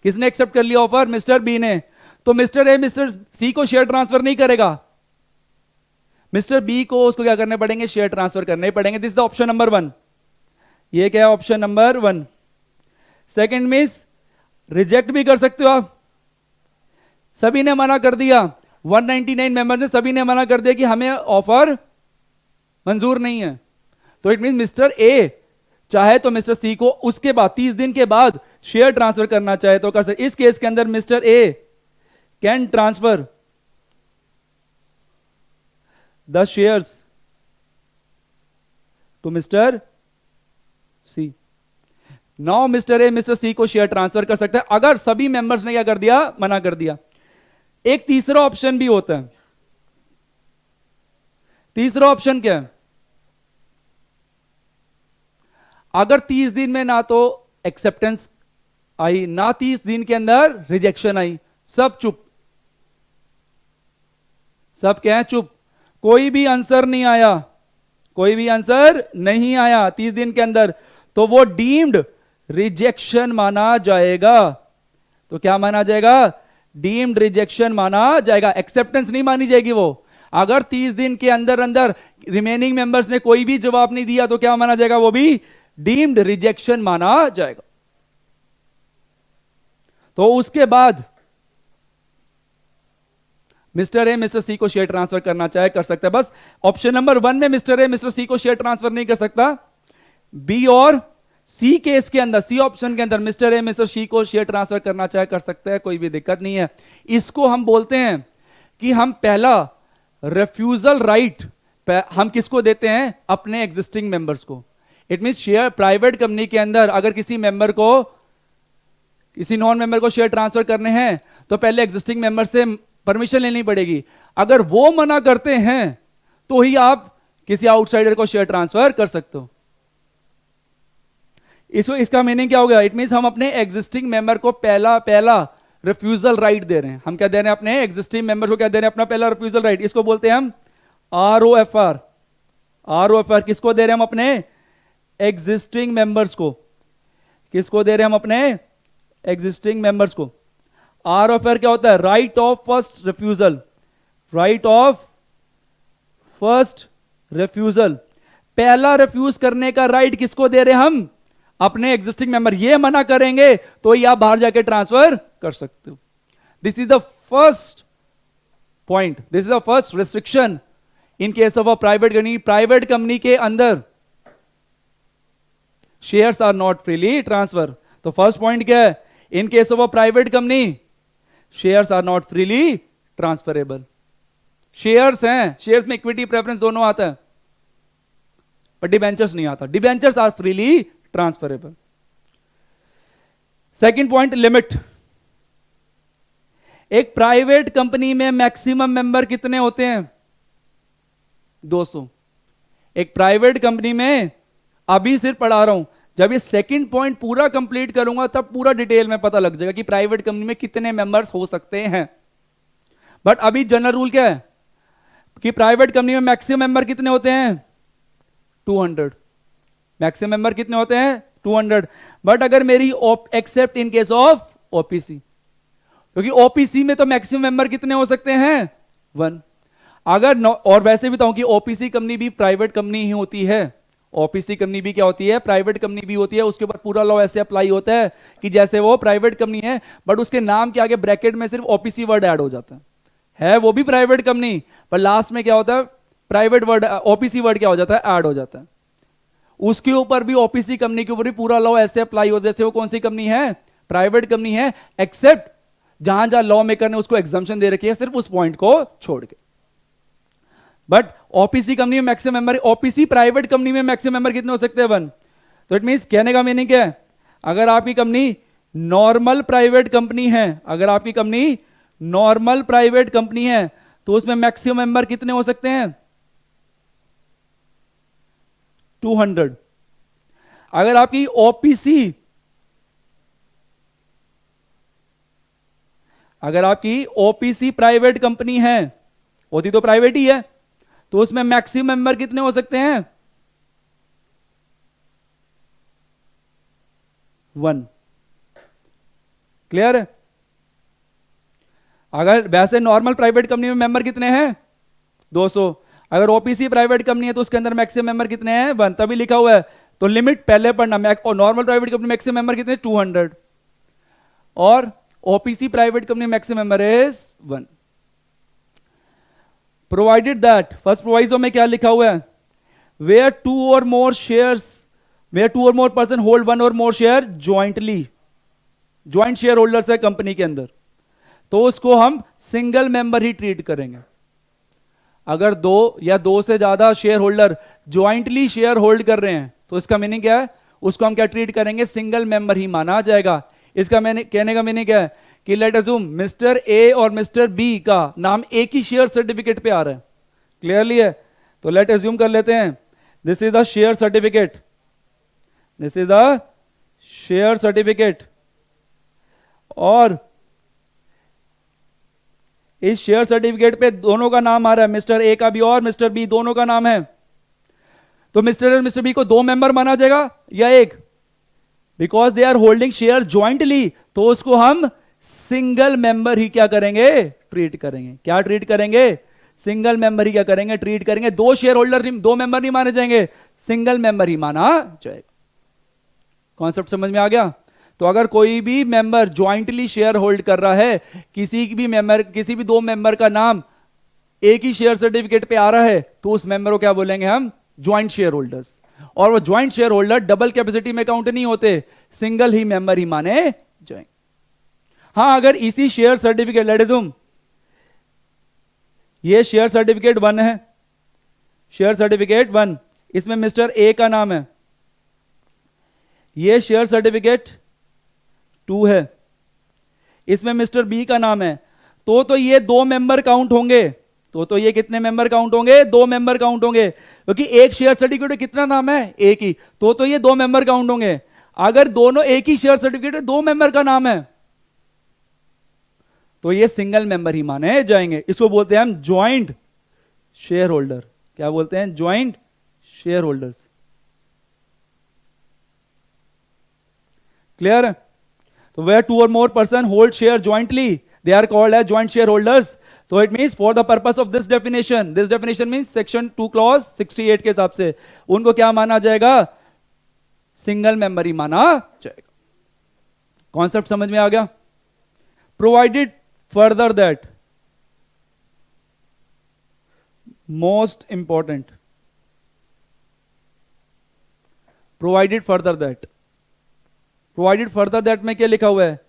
किसने एक्सेप्ट कर लिया ऑफर? मिस्टर बी ने। तो मिस्टर ए मिस्टर सी को शेयर ट्रांसफर नहीं करेगा, मिस्टर बी को उसको क्या करने पड़ेंगे, शेयर ट्रांसफर करने पड़ेंगे। This the option number 1। ये क्या है? Option number 1। Second means reject भी कर सकते हो आप। सभी ने मना कर दिया, 199 मेंबर ने सभी ने मना कर दिया कि हमें ऑफर मंजूर नहीं है, तो इट मीन मिस्टर ए चाहे तो मिस्टर सी को उसके बाद 30 दिन के बाद शेयर ट्रांसफर करना चाहे तो कर सकते। इस केस के अंदर mister A can transfer the shares to mister C. Now mister A mister C को शेयर ट्रांसफर कर सकता है अगर सभी मेंबर्स ने क्या कर दिया, मना कर दिया। एक तीसरा ऑप्शन भी होता है। तीसरा ऑप्शन क्या है? अगर 30 दिन में ना तो एक्सेप्टेंस आई ना 30 दिन के अंदर रिजेक्शन आई, सब चुप, सब क्या है, चुप, कोई भी आंसर नहीं आया, कोई भी आंसर नहीं आया 30 दिन के अंदर, तो वो डीम्ड रिजेक्शन माना जाएगा। तो क्या माना जाएगा? डीम्ड रिजेक्शन माना जाएगा, एक्सेप्टेंस नहीं मानी जाएगी वो। अगर 30 दिन के अंदर अंदर रिमेनिंग मेंबर्स ने कोई भी जवाब नहीं दिया तो क्या माना जाएगा? वो भी डीम्ड रिजेक्शन माना जाएगा। तो उसके बाद मिस्टर ए मिस्टर सी को शेयर ट्रांसफर करना चाहे कर सकता है। बस ऑप्शन नंबर 1 में मिस्टर ए मिस्टर सी को शेयर ट्रांसफर नहीं कर सकता। बी और सी केस के अंदर, सी ऑप्शन के अंदर मिस्टर ए मिस्टर सी को शेयर ट्रांसफर करना चाहे कर सकता है, कोई भी दिक्कत नहीं है। इसको हम बोलते हैं कि हम पहला रिफ्यूजल राइट हम किसको देते हैं? अपने एग्जिस्टिंग मेंबर्स को। It mean share private company के अंदर अगर किसी मेंबर को किसी नॉन मेंबर को शेयर ट्रांसफर करने हैं तो पहले एग्जिस्टिंग मेंबर से परमिशन लेनी पड़ेगी। अगर वो मना करते हैं तो ही आप किसी आउटसाइडर को शेयर ट्रांसफर कर सकते हो। इसका मीनिंग क्या हो गया? इट मींस हम अपने एग्जिस्टिंग मेंबर को पहला रिफ्यूजल राइट दे रहे हैं। हम क्या दे रहे हैं? अपने एग्जिस्टिंग मेंबर को क्या दे रहे हैं? अपना पहला रिफ्यूजल राइट। इसको बोलते हैं हम ROFR। ROFR किसको दे रहे हैं? हम अपने एग्जिस्टिंग मेंबर्स को। किसको दे रहे हैं? हम अपने एग्जिस्टिंग मेंबर्स को। ROFR क्या होता है? Right of first refusal. Right of first refusal, पहला रिफ्यूज करने का राइट किसको दे रहे हैं हम? अपने एग्जिस्टिंग मेंबर। ये मना करेंगे तो ही आप बाहर जाके ट्रांसफर कर सकते हो। This is the first point, this is the first restriction in case of a private company. Private company के अंदर shares are not freely transfer. तो फर्स्ट पॉइंट क्या है? In case of a private company shares are not freely transferable. Shares हैं, shares में equity preference दोनों आता है, पर डिबेंचर्स नहीं आता। Debentures are freely transferable. Second point, limit. एक प्राइवेट कंपनी में मैक्सिमम मेंबर कितने होते हैं? 200। एक प्राइवेट कंपनी में, अभी सिर्फ पढ़ा रहा हूं, जब ये सेकंड पॉइंट पूरा कंप्लीट करूंगा तब पूरा डिटेल में पता लग जाएगा कि प्राइवेट कंपनी में कितने मेंबर्स हो सकते हैं। बट अभी जनरल रूल क्या है कि प्राइवेट कंपनी में मैक्सिमम मेंबर कितने होते हैं? 200। मैक्सिमम मेंबर कितने होते हैं? 200। बट अगर मेरी accept in case of OPC, क्योंकि ओपीसी में तो मैक्सिमम मेंबर कितने हो सकते हैं? 1। अगर और वैसे भी बताऊं कि ओपीसी कंपनी भी प्राइवेट कंपनी ही होती है। ओपीसी कंपनी भी क्या होती है? प्राइवेट कंपनी भी होती है। उसके ऊपर पूरा लॉ ऐसे अप्लाई होता है कि जैसे वो प्राइवेट कंपनी है बट उसके नाम के आगे ब्रैकेट में सिर्फ ओपीसी वर्ड ऐड हो जाता है वो भी प्राइवेट कंपनी, पर लास्ट में क्या होता है? प्राइवेट वर्ड, ओपीसी वर्ड क्या हो जाता है? ऐड हो जाता है। उसके ऊपर भी, ओपीसी कंपनी के ऊपर भी पूरा लॉ ऐसे अप्लाई होता है जैसे वो कौन सी कंपनी है? प्राइवेट कंपनी है, एक्सेप्ट जहां जहां लॉ मेकर ने उसको एग्जम्पशन दे रखी है, सिर्फ उस पॉइंट को छोड़ के। बट ओपीसी कंपनी में maximum member, OPC private company में मैक्सिमम मेंबर कितने हो सकते हैं? 1। तो इट मींस, कहने का मीनिंग क्या है? अगर आपकी कंपनी नॉर्मल प्राइवेट कंपनी है, अगर आपकी कंपनी नॉर्मल प्राइवेट कंपनी है तो उसमें मैक्सिमम मेंबर कितने हो सकते हैं? 200। अगर आपकी ओपीसी, अगर आपकी ओपीसी प्राइवेट कंपनी है, होती तो प्राइवेट ही है, तो उसमें मैक्सिमम मेंबर कितने हो सकते हैं? 1। क्लियर है? अगर वैसे नॉर्मल प्राइवेट कंपनी में मेंबर कितने हैं? 200। अगर ओपीसी प्राइवेट कंपनी है तो उसके अंदर मैक्सिमम मेंबर कितने हैं? 1। तभी लिखा हुआ है, तो लिमिट पहले पढ़ना। और normal private company maximum member कितने? 200। और OPC private company maximum member is 1। Provided that, first proviso में क्या लिखा हुआ है? वेयर 2 और मोर शेयर्स, वेयर 2 और मोर पर्सन होल्ड 1 और मोर share jointly, joint share holders है कंपनी के अंदर, तो उसको हम सिंगल मेंबर ही ट्रीट करेंगे। अगर 2 या 2 से ज्यादा share holder jointly share hold कर रहे हैं तो इसका मीनिंग क्या है? उसको हम क्या ट्रीट करेंगे? सिंगल मेंबर ही माना जाएगा। इसका मैंने कहने का मीनिंग क्या है कि लेट अज्यूम मिस्टर ए और मिस्टर बी का नाम एक ही शेयर सर्टिफिकेट पे आ रहा है। क्लियरली है? तो लेट अज्यूम कर लेते हैं, this is the share certificate, this is the share certificate, और इस शेयर सर्टिफिकेट पे दोनों का नाम आ रहा है, मिस्टर ए का भी और मिस्टर बी दोनों का नाम है। तो मिस्टर ए और मिस्टर बी को 2 मेंबर माना जाएगा या 1? Because they are holding share jointly, तो उसको हम सिंगल मेंबर ही क्या करेंगे? ट्रीट करेंगे। क्या ट्रीट करेंगे? सिंगल मेंबर ही क्या करेंगे? ट्रीट करेंगे। 2 शेयर होल्डर, 2 मेंबर नहीं माने जाएंगे, सिंगल मेंबर ही माना जाएगा। कॉन्सेप्ट समझ में आ गया? तो अगर कोई भी मेंबर ज्वाइंटली शेयर होल्ड कर रहा है, किसी भी मेंबर, किसी भी 2 मेंबर का नाम एक ही शेयर सर्टिफिकेट पे आ रहा है, तो उस मेंबर को क्या बोलेंगे हम? Joint share holders. और वो joint share holder double capacity में काउंट नहीं होते, सिंगल ही मेंबर ही माने जाएंगे। हां, अगर इसी शेयर सर्टिफिकेट, लेट अज्यूम ये शेयर सर्टिफिकेट 1 है, शेयर सर्टिफिकेट 1, इसमें मिस्टर ए का नाम है, ये शेयर सर्टिफिकेट 2 है, इसमें मिस्टर बी का नाम है, तो ये 2 मेंबर काउंट होंगे। तो ये कितने मेंबर काउंट होंगे? 2 मेंबर काउंट होंगे, क्योंकि एक शेयर सर्टिफिकेट में कितना नाम है? एक ही, तो ये 2 मेंबर काउंट होंगे। अगर दोनों एक ही शेयर सर्टिफिकेट में 2 मेंबर का नाम है तो ये सिंगल मेंबर ही माने जाएंगे। इसको बोलते हैं हम ज्वाइंट शेयर होल्डर। क्या बोलते हैं? Joint share holders. क्लियर है? तो वेयर 2 और more person hold share jointly, they are called as joint share holders. तो it means for the purpose of this definition means section 2 clause 68 के हिसाब से उनको क्या माना जाएगा, सिंगल मेंबर ही माना जाएगा। कॉन्सेप्ट समझ में आ गया। Provided further that, most important, provided further that, provided further that में क्या लिखा हुआ है,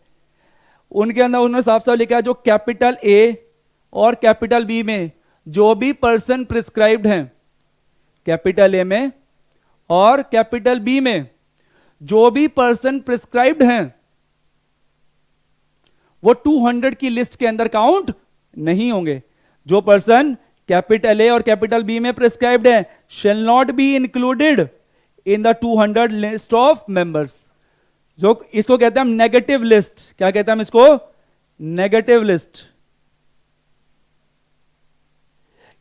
उनके अंदर उन्होंने साफ साफ लिखा है जो कैपिटल ए और कैपिटल बी में जो भी पर्सन प्रिस्क्राइब्ड हैं, कैपिटल ए में और कैपिटल बी में जो भी पर्सन प्रिस्क्राइब्ड हैं वो 200 की लिस्ट के अंदर काउंट नहीं होंगे। जो पर्सन कैपिटल ए और कैपिटल बी में प्रिस्क्राइब्ड है shall not be included in the 200 list of members. जो इसको कहते हैं हम नेगेटिव लिस्ट। क्या कहते हैं हम इसको, नेगेटिव लिस्ट।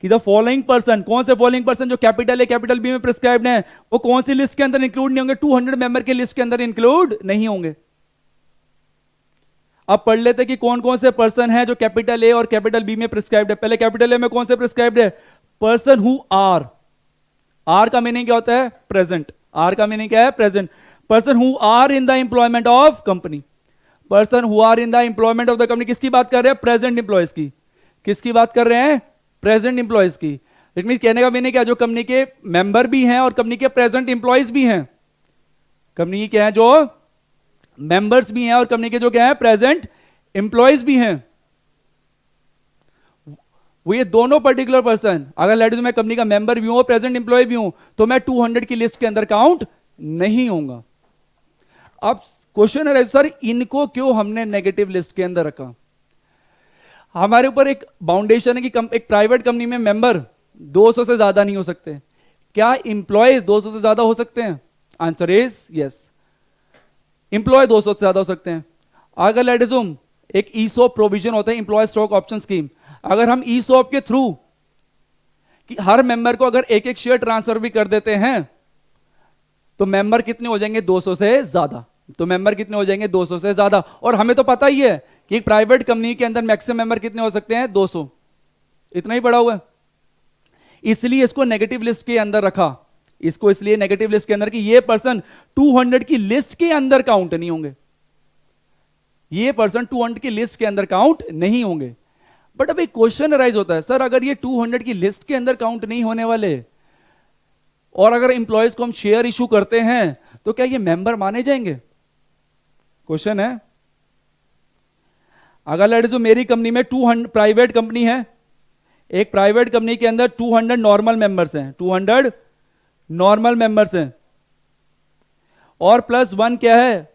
कि द फॉलोइंग पर्सन, कौन से फॉलोइंग पर्सन जो कैपिटल ए कैपिटल बी में प्रिस्क्राइब्ड हैं वो कौन सी लिस्ट के अंदर इंक्लूड नहीं होंगे, 200 मेंबर के लिस्ट के अंदर इंक्लूड नहीं होंगे। अब पढ़ लेते कि कौन कौन से पर्सन हैं जो कैपिटल ए और कैपिटल बी में प्रिस्क्राइब्ड है। पहले कैपिटल ए में कौन से प्रिस्क्राइब्ड है, पर्सन हु आर, आर का मीनिंग क्या होता है, प्रेजेंट। आर का मीनिंग क्या है, present. Person who are in the employment of company, person who are in the employment of the company. किसकी बात कर रहे हैं, प्रेजेंट एम्प्लॉयज की। किसकी बात कर रहे हैं, प्रेजेंट एम्प्लॉयज की। इट मीन कहने का मीनिंग क्या, जो कंपनी के मेंबर भी हैं और कंपनी के प्रेजेंट एम्प्लॉयज भी हैं। कंपनी की क्या है, जो मेंबर्स भी हैं और कंपनी के जो क्या है, प्रेजेंट एम्प्लॉयज भी हैं। वो ये दोनों पर्टिकुलर पर्सन, अगर लेट मैं कंपनी का मेंबर भी हूं और प्रेजेंट एम्प्लॉय भी हूं तो मैं 200 की लिस्ट के अंदर काउंट नहीं होऊंगा। अब क्वेश्चन है सर इनको क्यों हमने नेगेटिव लिस्ट के अंदर रखा। हमारे ऊपर एक बाउंडेशन है कि एक प्राइवेट कंपनी में मेंबर 200 से ज्यादा नहीं हो सकते। क्या इंप्लॉयज 200 से ज्यादा हो सकते हैं, आंसर इज यस। इंप्लॉय 200 से ज्यादा हो सकते हैं। अगर लेट अज्यूम एक ईसॉप प्रोविजन होता है, इंप्लॉय स्टॉक ऑप्शन स्कीम, अगर हम ईसॉप के थ्रू कि हर मेंबर को अगर एक एक शेयर ट्रांसफर भी कर देते हैं तो मेंबर कितने हो जाएंगे, 200 से ज्यादा। तो मेंबर कितने हो जाएंगे, 200 से ज्यादा। और हमें तो पता ही है कि एक प्राइवेट कंपनी के अंदर मैक्सिमम मेंबर कितने हो सकते हैं, 200। इतना ही पड़ा हुआ है। इसलिए इसको नेगेटिव लिस्ट के अंदर रखा। इसको इसलिए नेगेटिव लिस्ट के अंदर कि ये पर्सन 200 की लिस्ट के अंदर काउंट नहीं होंगे। ये पर्सन 200 की लिस्ट के अंदर काउंट नहीं होंगे। बट अब एक क्वेश्चन अराइज होता है, सर अगर ये 200 की लिस्ट के अंदर काउंट नहीं होने वाले और अगर इंप्लॉयज को हम शेयर इशू करते हैं तो क्या ये मेंबर माने जाएंगे। क्वेश्चन है, अगर लेट जो मेरी कंपनी में 200 प्राइवेट कंपनी है, एक प्राइवेट कंपनी के अंदर 200 नॉर्मल मेंबर्स हैं, 200 नॉर्मल मेंबर्स हैं और प्लस 1 क्या है,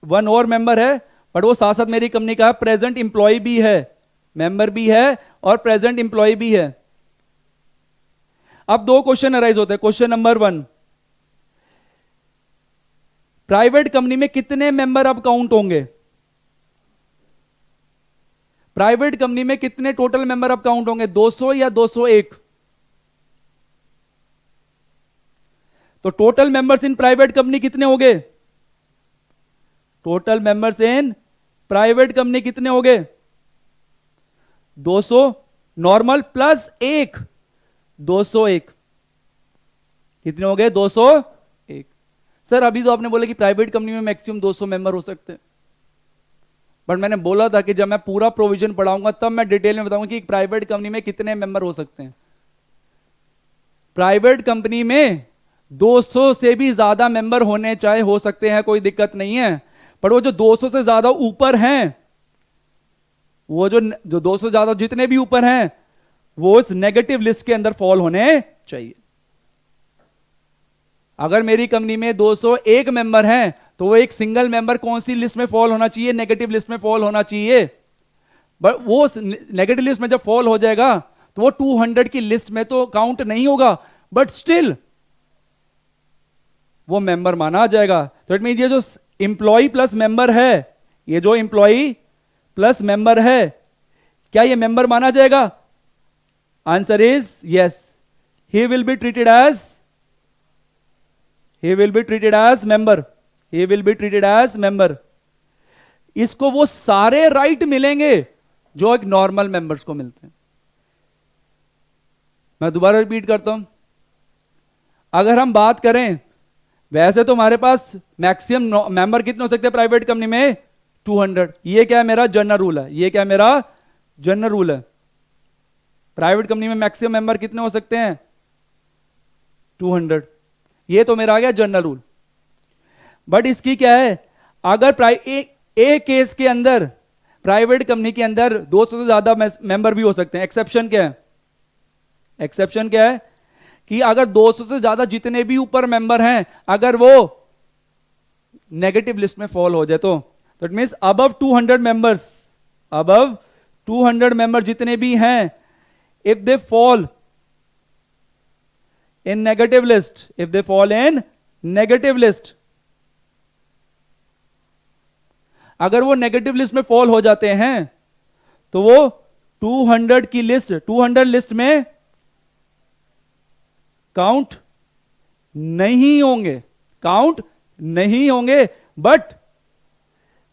1 और मेंबर है, बट वो साथ साथ मेरी कंपनी का प्रेजेंट इंप्लॉय भी है, मेंबर भी है और प्रेजेंट इंप्लॉय भी है। अब दो क्वेश्चन अराइज होते हैं। क्वेश्चन नंबर 1, प्राइवेट कंपनी में कितने मेंबर अब काउंट होंगे, प्राइवेट कंपनी में कितने टोटल मेंबर अब काउंट होंगे, 200 या 201। तो total members in private company कितने हो गए, total members in private company कितने हो गए, 200 नॉर्मल प्लस 1, 201। कितने हो गए, 201। सर अभी तो आपने बोला कि प्राइवेट कंपनी में मैक्सिमम 200 मेंबर हो सकते हैं, बट मैंने बोला था कि जब मैं पूरा प्रोविजन पढ़ाऊंगा तब मैं डिटेल में बताऊंगा कि एक प्राइवेट कंपनी में कितने मेंबर हो सकते हैं। प्राइवेट कंपनी में 200 से भी ज्यादा मेंबर होने चाहे हो सकते हैं, कोई दिक्कत नहीं है, पर वो जो 200 से ज्यादा ऊपर हैं, वो जो 200 ज्यादा जितने भी ऊपर हैं वो इस नेगेटिव लिस्ट के अंदर फॉल होने चाहिए। अगर मेरी कंपनी में 201 मेंबर हैं तो वो एक सिंगल मेंबर कौन सी लिस्ट में फॉल होना चाहिए, नेगेटिव लिस्ट में फॉल होना चाहिए। बट वो नेगेटिव लिस्ट में जब फॉल हो जाएगा तो वो 200 की लिस्ट में तो काउंट नहीं होगा, बट स्टिल वो मेंबर माना जाएगा। तो इट मीन ये जो इंप्लॉय प्लस मेंबर है, ये जो इंप्लॉय प्लस मेंबर है, क्या ये मेंबर माना जाएगा, answer is yes. He will be treated as, he will be treated as member, he will be treated as member। इसको वो सारे राइट मिलेंगे जो एक नॉर्मल मेंबर्स को मिलते हैं। मैं दोबारा रिपीट करता हूं, अगर हम बात करें, वैसे तो हमारे पास मैक्सिमम मेंबर कितने हो सकते हैं प्राइवेट कंपनी में? 200। ये क्या है मेरा जनरल रूल है, ये क्या है मेरा जनरल रूल है। प्राइवेट कंपनी में मैक्सिमम मेंबर कितने हो सकते हैं? 200। ये तो मेरा आ गया जनरल रूल। बट इसकी क्या है, अगर एक केस के अंदर प्राइवेट कंपनी के अंदर 200 से ज्यादा मेंबर भी हो सकते हैं। एक्सेप्शन क्या है? एक्सेप्शन क्या है कि अगर 200 से ज्यादा जितने भी ऊपर मेंबर हैं, अगर वो नेगेटिव लिस्ट में फॉल हो जाए तो it means above 200 members, above 200 member जितने भी हैं, if they fall in negative list, if they fall in negative list, अगर वो नेगेटिव लिस्ट में फॉल हो जाते हैं तो वो 200 की लिस्ट, 200 लिस्ट में काउंट नहीं होंगे, काउंट नहीं होंगे, but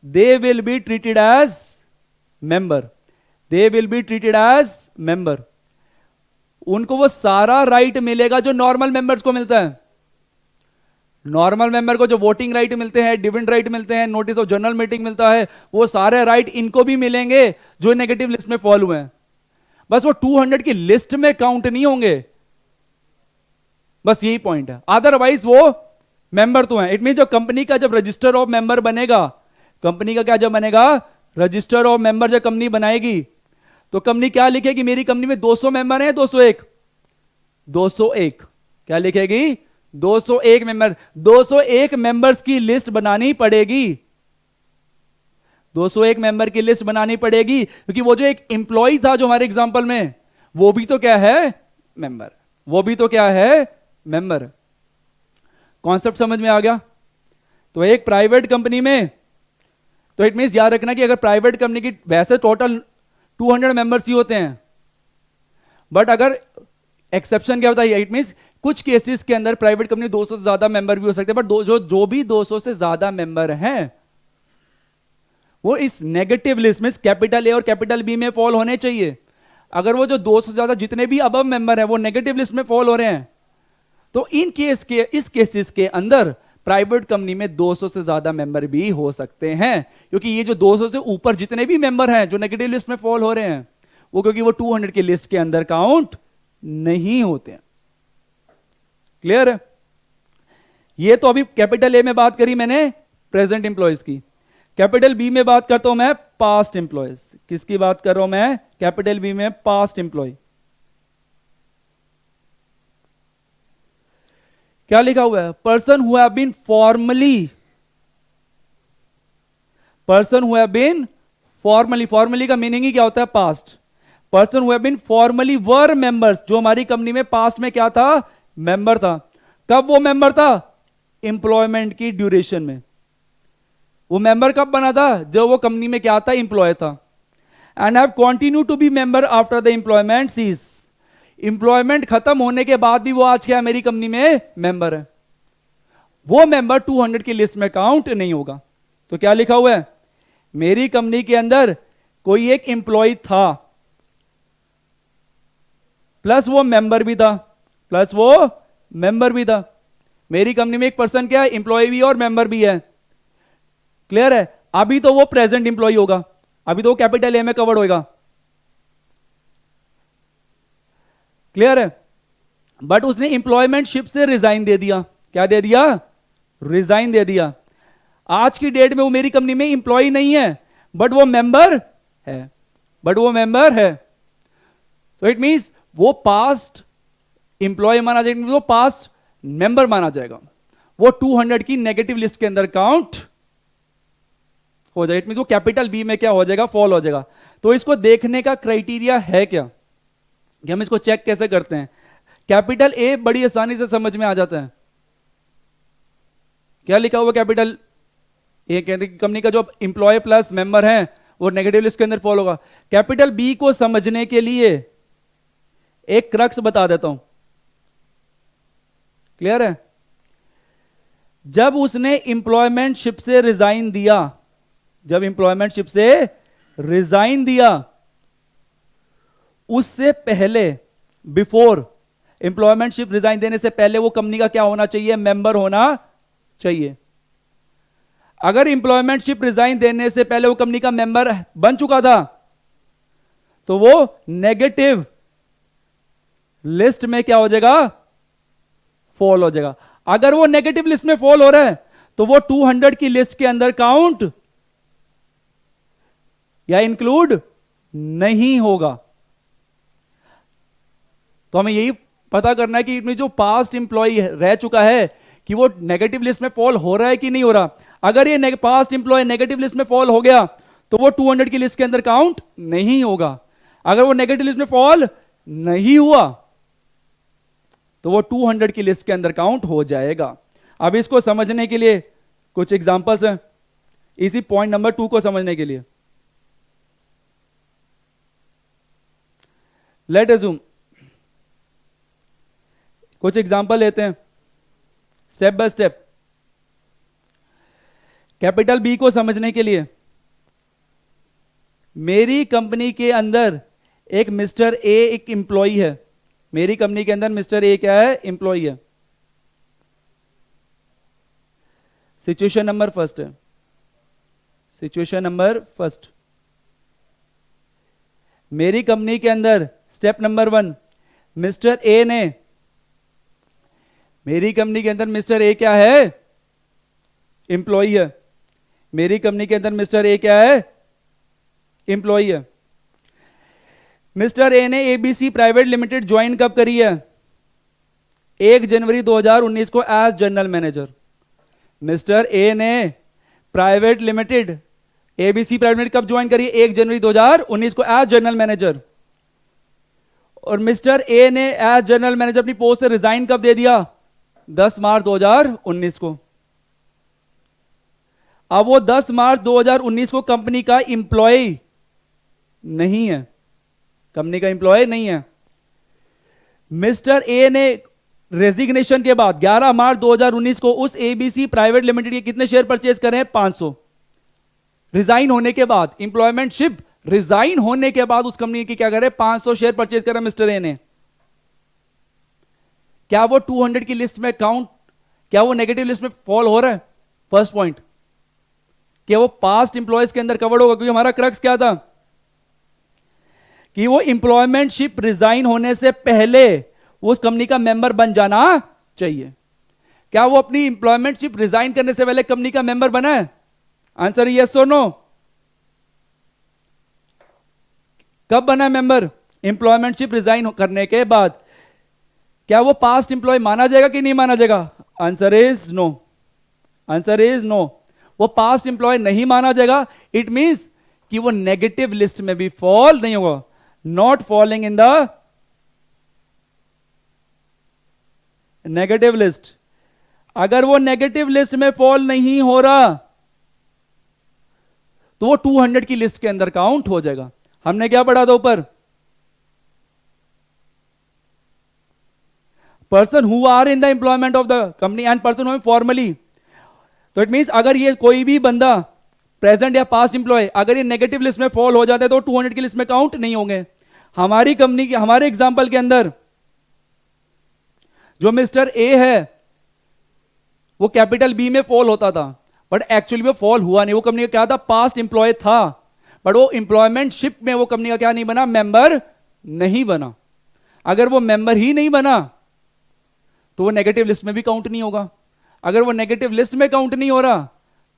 they will be treated as member, they will be treated as member. उनको वो सारा राइट मिलेगा जो नॉर्मल मेंबर्स को मिलता है। नॉर्मल मेंबर को जो वोटिंग राइट मिलते हैं, डिविडेंड राइट मिलते हैं, नोटिस ऑफ जनरल मीटिंग मिलता है, वो सारे राइट इनको भी मिलेंगे जो नेगेटिव लिस्ट में फॉल हुए हैं। बस वो 200 की लिस्ट में काउंट नहीं होंगे, बस यही पॉइंट है। अदरवाइज वो मेंबर तो है। इट मीन जो कंपनी का जब रजिस्टर ऑफ मेंबर बनेगा, कंपनी का क्या जब बनेगा रजिस्टर ऑफ मेंबर, जब कंपनी बनाएगी तो कंपनी क्या लिखेगी? मेरी कंपनी में 200 मेंबर हैं, 201, 201 क्या लिखेगी? 201 मेंबर। 201 मेंबर्स की लिस्ट बनानी पड़ेगी, 201 मेंबर की लिस्ट बनानी पड़ेगी, क्योंकि वो जो एक एम्प्लॉय था जो हमारे एग्जांपल में, वो भी तो क्या है? मेंबर, वो भी तो क्या है? मेंबर। कॉन्सेप्ट समझ में आ गया? तो एक प्राइवेट कंपनी में, तो इट मींस याद रखना कि अगर प्राइवेट कंपनी की वैसे टोटल 200 मेंबर्स ही होते हैं, बट अगर एक्सेप्शन क्या होता है, इट मींस कुछ केसेस के अंदर प्राइवेट कंपनी 200 से ज्यादा मेंबर भी हो सकते हैं, बट जो भी 200 से ज्यादा मेंबर हैं वो इस नेगेटिव लिस्ट में कैपिटल ए और कैपिटल बी में फॉल होने चाहिए। अगर वो जो 200 से ज्यादा जितने भी अबव मेंबर हैं वो नेगेटिव लिस्ट में फॉल हो रहे हैं, तो इस केसेस के अंदर प्राइवेट कंपनी में 200 से ज्यादा मेंबर भी हो सकते हैं, क्योंकि ये जो 200 से ऊपर जितने भी मेंबर हैं जो नेगेटिव लिस्ट में फॉल हो रहे हैं, वो क्योंकि वो 200 की लिस्ट के अंदर काउंट नहीं होते हैं। क्लियर है? ये तो अभी कैपिटल ए में बात करी मैंने प्रेजेंट इंप्लॉयज की। कैपिटल बी में बात करता हूं मैं पास्ट इंप्लॉयज। किसकी बात कर रहा हूं मैं? कैपिटल बी में पास्ट इंप्लॉय। क्या लिखा हुआ है? Person who have been formerly, person who have been formerly, formerly का मीनिंग ही क्या होता है? Past. Person who have been formerly were members, जो हमारी कंपनी में पास्ट में क्या था? मेंबर था। कब वो मेंबर था? एम्प्लॉयमेंट की ड्यूरेशन में। वो मेंबर कब बना था? जब वो कंपनी में क्या था? एम्प्लॉय था। And have continue to be member after the employment cease, employment खत्म होने के बाद भी वो आज क्या है? मेरी कंपनी में मेंबर है। वो मेंबर 200 की लिस्ट में काउंट नहीं होगा। तो क्या लिखा हुआ है? मेरी कंपनी के अंदर कोई एक एम्प्लॉय था, प्लस वो मेंबर भी था, प्लस वो मेंबर भी था। मेरी कंपनी में एक पर्सन क्या है? एम्प्लॉय भी और मेंबर भी है। क्लियर है? अभी तो वो प्रेजेंट एम्प्लॉय होगा, अभी तो वो कैपिटल ए में कवर्ड होगा। क्लियर है? बट उसने एम्प्लॉयमेंटशिप से रिजाइन दे दिया। क्या दे दिया? रिजाइन दे दिया। आज की डेट में वो मेरी कंपनी में एम्प्लॉय नहीं है, बट वो मेंबर है, बट वो मेंबर है। तो इट मींस वो पास्ट एम्प्लॉय माना जाएगा, वो पास्ट मेंबर माना जाएगा। वो 200 की नेगेटिव लिस्ट के अंदर काउंट हो जाएगा। इट मींस वो कैपिटल बी में क्या हो जाएगा? फॉल हो जाएगा। तो इसको देखने का क्राइटेरिया है क्या, कि हम इसको चेक कैसे करते हैं? कैपिटल ए बड़ी आसानी से समझ में आ जाता है। क्या लिखा हुआ कैपिटल ए? कहते हैं कंपनी का जो एम्प्लॉय प्लस मेंबर है वो नेगेटिव लिस्ट के अंदर फॉल होगा। कैपिटल बी को समझने के लिए एक क्रक्स बता देता हूं। क्लियर है? जब उसने एम्प्लॉयमेंटशिप से रिजाइन दिया, जब एम्प्लॉयमेंटशिप से रिजाइन दिया, उससे पहले, बिफोर एम्प्लॉयमेंटशिप रिजाइन देने से पहले वो कंपनी का क्या होना चाहिए? मेंबर होना चाहिए। अगर एम्प्लॉयमेंटशिप रिजाइन देने से पहले वो कंपनी का मेंबर बन चुका था तो वो नेगेटिव लिस्ट में क्या हो जाएगा? फॉल हो जाएगा। अगर वो नेगेटिव लिस्ट में फॉल हो रहा है तो वो 200 की लिस्ट के अंदर काउंट या इंक्लूड नहीं होगा। तो हमें यही पता करना है कि जो पास्ट इंप्लॉय रह चुका है कि वो नेगेटिव लिस्ट में फॉल हो रहा है कि नहीं हो रहा। अगर ये पास्ट इंप्लॉय नेगेटिव लिस्ट में फॉल हो गया तो वो 200 की लिस्ट के अंदर काउंट नहीं होगा। अगर वो नेगेटिव लिस्ट में फॉल नहीं हुआ तो वो 200 की लिस्ट के अंदर काउंट हो जाएगा। अब इसको समझने के लिए कुछ एग्जांपल्स हैं, इसी पॉइंट नंबर 2 को समझने के लिए। लेट अज्यूम, कुछ एग्जांपल लेते हैं step by step. Capital B को समझने के लिए, मेरी कंपनी के अंदर एक मिस्टर ए एक इंप्लॉई है। मेरी कंपनी के अंदर मिस्टर ए क्या है? इंप्लॉई है। सिचुएशन नंबर फर्स्ट है, सिचुएशन नंबर फर्स्ट, मेरी कंपनी के अंदर स्टेप नंबर 1, मिस्टर ए ने, मेरी कंपनी के अंदर मिस्टर ए क्या है? इंप्लॉई है। मेरी कंपनी के अंदर मिस्टर ए क्या है? इंप्लॉई है। मिस्टर ए ने एबीसी प्राइवेट लिमिटेड ज्वाइन कब करी है? 1 जनवरी 2019 को as general manager. Mister A ने private limited ABC private limited कब ज्वाइन करी? 1 जनवरी 2019 को एज जनरल मैनेजर। और मिस्टर ए ने एज जनरल मैनेजर अपनी पोस्ट से रिजाइन कब दे दिया? 10 मार्च 2019 को। अब वो 10 मार्च 2019 को कंपनी का इंप्लॉय नहीं है, कंपनी का इंप्लॉय नहीं है। मिस्टर ए ने रेजिग्नेशन के बाद 11 मार्च 2019 को उस एबीसी प्राइवेट लिमिटेड के कितने शेयर परचेज करे हैं? 500। रिजाइन होने के बाद, इंप्लॉयमेंटशिप रिजाइन होने के बाद उस कंपनी की क्या करे? 500 शेयर परचेज करा मिस्टर ए ने। क्या वो 200 की लिस्ट में काउंट, क्या वो नेगेटिव लिस्ट में फॉल हो रहा है? फर्स्ट पॉइंट, क्या वो पास्ट इंप्लॉयज के अंदर कवर्ड होगा? क्योंकि हमारा क्रक्स क्या था कि वो इंप्लॉयमेंटशिप रिजाइन होने से पहले उस कंपनी का मेंबर बन जाना चाहिए। क्या वो अपनी इंप्लॉयमेंटशिप रिजाइन करने से पहले कंपनी का मेंबर बना है? आंसर यस और नो। कब बना है मेंबर? इंप्लॉयमेंटशिप रिजाइन करने के बाद। क्या वो पास्ट इंप्लॉय माना जाएगा कि नहीं माना जाएगा? Answer is no, answer is no. वो पास्ट इंप्लॉय नहीं माना जाएगा। इट मींस कि वो नेगेटिव लिस्ट में भी फॉल नहीं होगा, not falling in the negative list. अगर वो नेगेटिव लिस्ट में फॉल नहीं हो रहा तो वो 200 की लिस्ट के अंदर काउंट हो जाएगा। हमने क्या पढ़ा था ऊपर? Person who are in the employment of the company and person who formerly. तो इट मींस अगर ये कोई भी बंदा प्रेजेंट या पास्ट इंप्लॉय अगर ये नेगेटिव लिस्ट में फॉल हो जाता है तो 200 की लिस्ट में काउंट नहीं होंगे। हमारी कंपनी के, हमारे एग्जांपल के अंदर जो मिस्टर ए है वो कैपिटल बी में फॉल होता था, बट एक्चुअली वो फॉल हुआ नहीं। वो कंपनी का क्या था? पास्ट इंप्लॉय था, बट वो एम्प्लॉयमेंटशिप में वो कंपनी का क्या नहीं बना? मेंबर नहीं बना। अगर वो मेंबर ही नहीं बना तो वो नेगेटिव लिस्ट में भी काउंट नहीं होगा। अगर वो नेगेटिव लिस्ट में काउंट नहीं हो रहा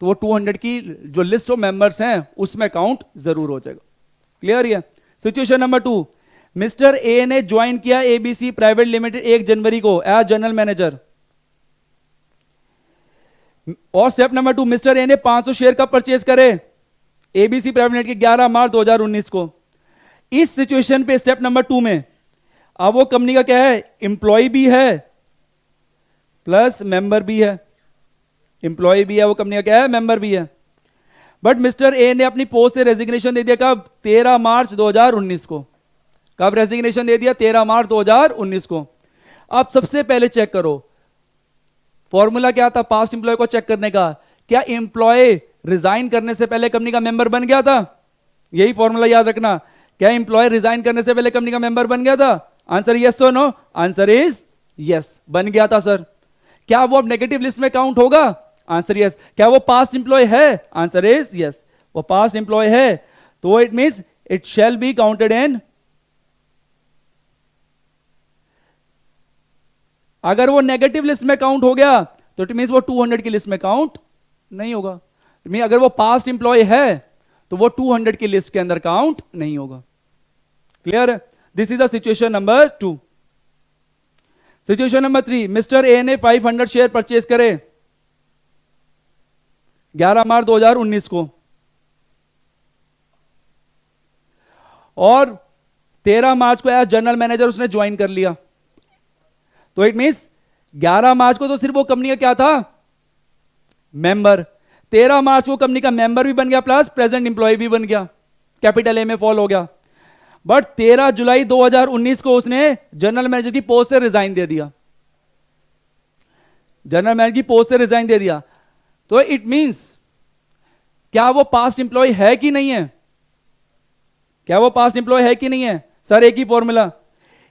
तो वो 200 की जो लिस्ट ऑफ मेंबर्स हैं उसमें काउंट जरूर हो जाएगा। क्लियर है? सिचुएशन नंबर 2, मिस्टर ए ने ज्वाइन किया एबीसी प्राइवेट लिमिटेड 1 जनवरी को एज जनरल मैनेजर। और स्टेप नंबर 2, मिस्टर ए ने 500 शेयर कब परचेज करे? एबीसी प्राइवेट लिमिटेड के 11 मार्च 2019 को। इस सिचुएशन पे स्टेप नंबर 2 में अब वो कंपनी का क्या है? इंप्लॉय भी है प्लस मेंबर भी है। इंप्लॉय भी है, वो कंपनी का क्या है? मेंबर भी है। बट मिस्टर ए ने अपनी पोस्ट से रेजिग्नेशन दे दिया कब? 13 मार्च 2019 को। कब रेजिग्नेशन दे दिया? 13 मार्च 2019 को। अब सबसे पहले चेक करो फॉर्मूला क्या था पास्ट इंप्लॉय को चेक करने का? क्या इंप्लॉय रिजाइन करने से पहले कंपनी का मेंबर बन गया था? यही फॉर्मूला याद रखना। क्या इंप्लॉय रिजाइन करने से पहले कंपनी का मेंबर बन गया था? आंसर यस और नो? आंसर इज यस, बन गया था सर। क्या वो अब नेगेटिव लिस्ट में काउंट होगा? Answer yes. क्या वो पास्ट इंप्लॉय है? आंसर इज यस, वो पास्ट इंप्लॉय है, तो it means it shall be counted इन। अगर वो नेगेटिव लिस्ट में काउंट हो गया तो इट मींस वो 200 की लिस्ट में काउंट नहीं होगा। अगर वो पास्ट इंप्लॉय है तो वो 200 की लिस्ट के अंदर काउंट नहीं होगा। क्लियर है? This is the situation number 2। Situation number 3, mister A ने 500 शेयर परचेज करे 11 मार्च 2019 को, और 13 मार्च को एज जनरल मैनेजर उसने ज्वाइन कर लिया। तो इट मींस 11 मार्च को तो सिर्फ वो कंपनी का क्या था? मेंबर। 13 मार्च को कंपनी का मेंबर भी बन गया प्लस प्रेजेंट इंप्लॉय भी बन गया, कैपिटल ए में फॉल हो गया। बट 13 जुलाई 2019 को उसने जनरल मैनेजर की पोस्ट से रिजाइन दे दिया, जनरल मैनेजर की पोस्ट से रिजाइन दे दिया। तो इट मींस क्या वो पास्ट इंप्लॉय है कि नहीं है? क्या वो पास्ट इंप्लॉय है कि नहीं है? सर एक ही फॉर्मूला,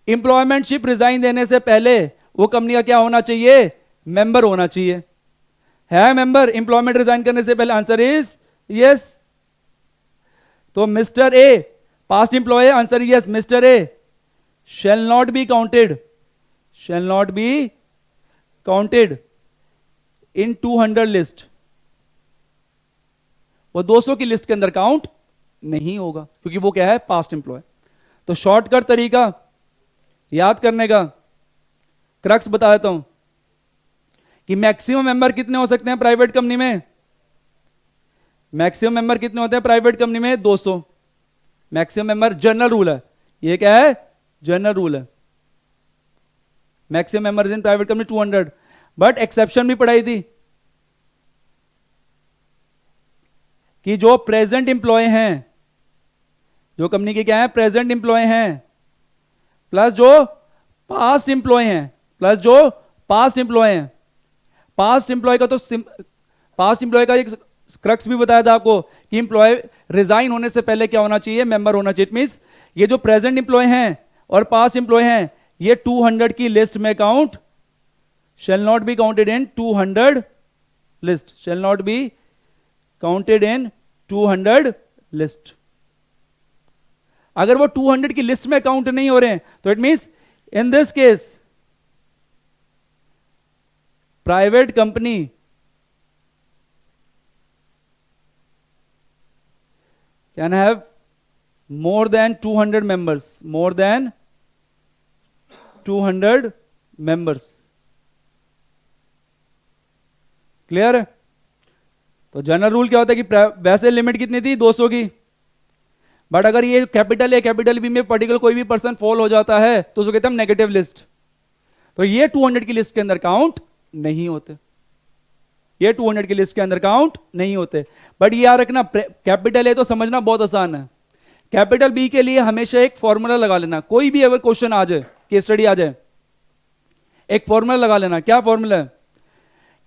इंप्लॉयमेंटशिप रिजाइन देने से पहले वो कंपनी का क्या होना चाहिए? मेंबर होना चाहिए। है मेंबर इंप्लॉयमेंट रिजाइन करने से पहले? Answer is yes. तो mister A past employ, answer yes. Mister A shall not be counted, shall not be counted in 200 list, वो 200 की लिस्ट के अंदर काउंट नहीं होगा, क्योंकि वो क्या है? Past employee. तो शॉर्टकट तरीका याद करने का, क्रक्स बता देता हूं कि मैक्सिमम मेंबर कितने हो सकते हैं प्राइवेट कंपनी में? मैक्सिमम मेंबर कितने होते हैं प्राइवेट कंपनी में? 200 मैक्सिमम मेंबर। जनरल रूल है ये, क्या है? जनरल रूल है। Maximum members in private company 200, but exception भी पढ़ाई थी कि जो प्रेजेंट इंप्लॉय हैं, जो कंपनी के क्या है? प्रेजेंट इंप्लॉय हैं, प्लस जो पास्ट इंप्लॉय हैं, प्लस जो पास्ट इंप्लॉय हैं। पास्ट इंप्लॉय का तो पास्ट इंप्लॉय का एक क्रक्स भी बताया था आपको कि इंप्लॉय रिजाइन होने से पहले क्या होना चाहिए? मेंबर होना चाहिए। इट मींस ये जो प्रेजेंट इंप्लॉय हैं और पास्ट इंप्लॉय हैं, ये 200 की लिस्ट में count shell not be counted in 200 list, shell not be counted in 200 list. अगर वो 200 की लिस्ट में काउंट नहीं हो रहे हैं तो it means in this case private company can have more than 200 members, more than 200 members। Clear है? तो जनरल रूल क्या होता है कि वैसे लिमिट कितनी थी? 200 की, बट अगर ये कैपिटल ए कैपिटल बी में पर्टिकुलर कोई भी पर्सन फॉल हो जाता है तो उसको कहते हैं नेगेटिव लिस्ट। तो ये 200 की लिस्ट के अंदर काउंट नहीं होते, ये 200 की लिस्ट के अंदर काउंट नहीं होते। बट ये याद रखना, कैपिटल ए तो समझना बहुत आसान है, कैपिटल बी के लिए हमेशा एक फॉर्मूला लगा लेना। कोई भी अगर क्वेश्चन आ जाए, केस स्टडी आ जाए, एक फॉर्मूला लगा लेना। क्या फॉर्मूला है?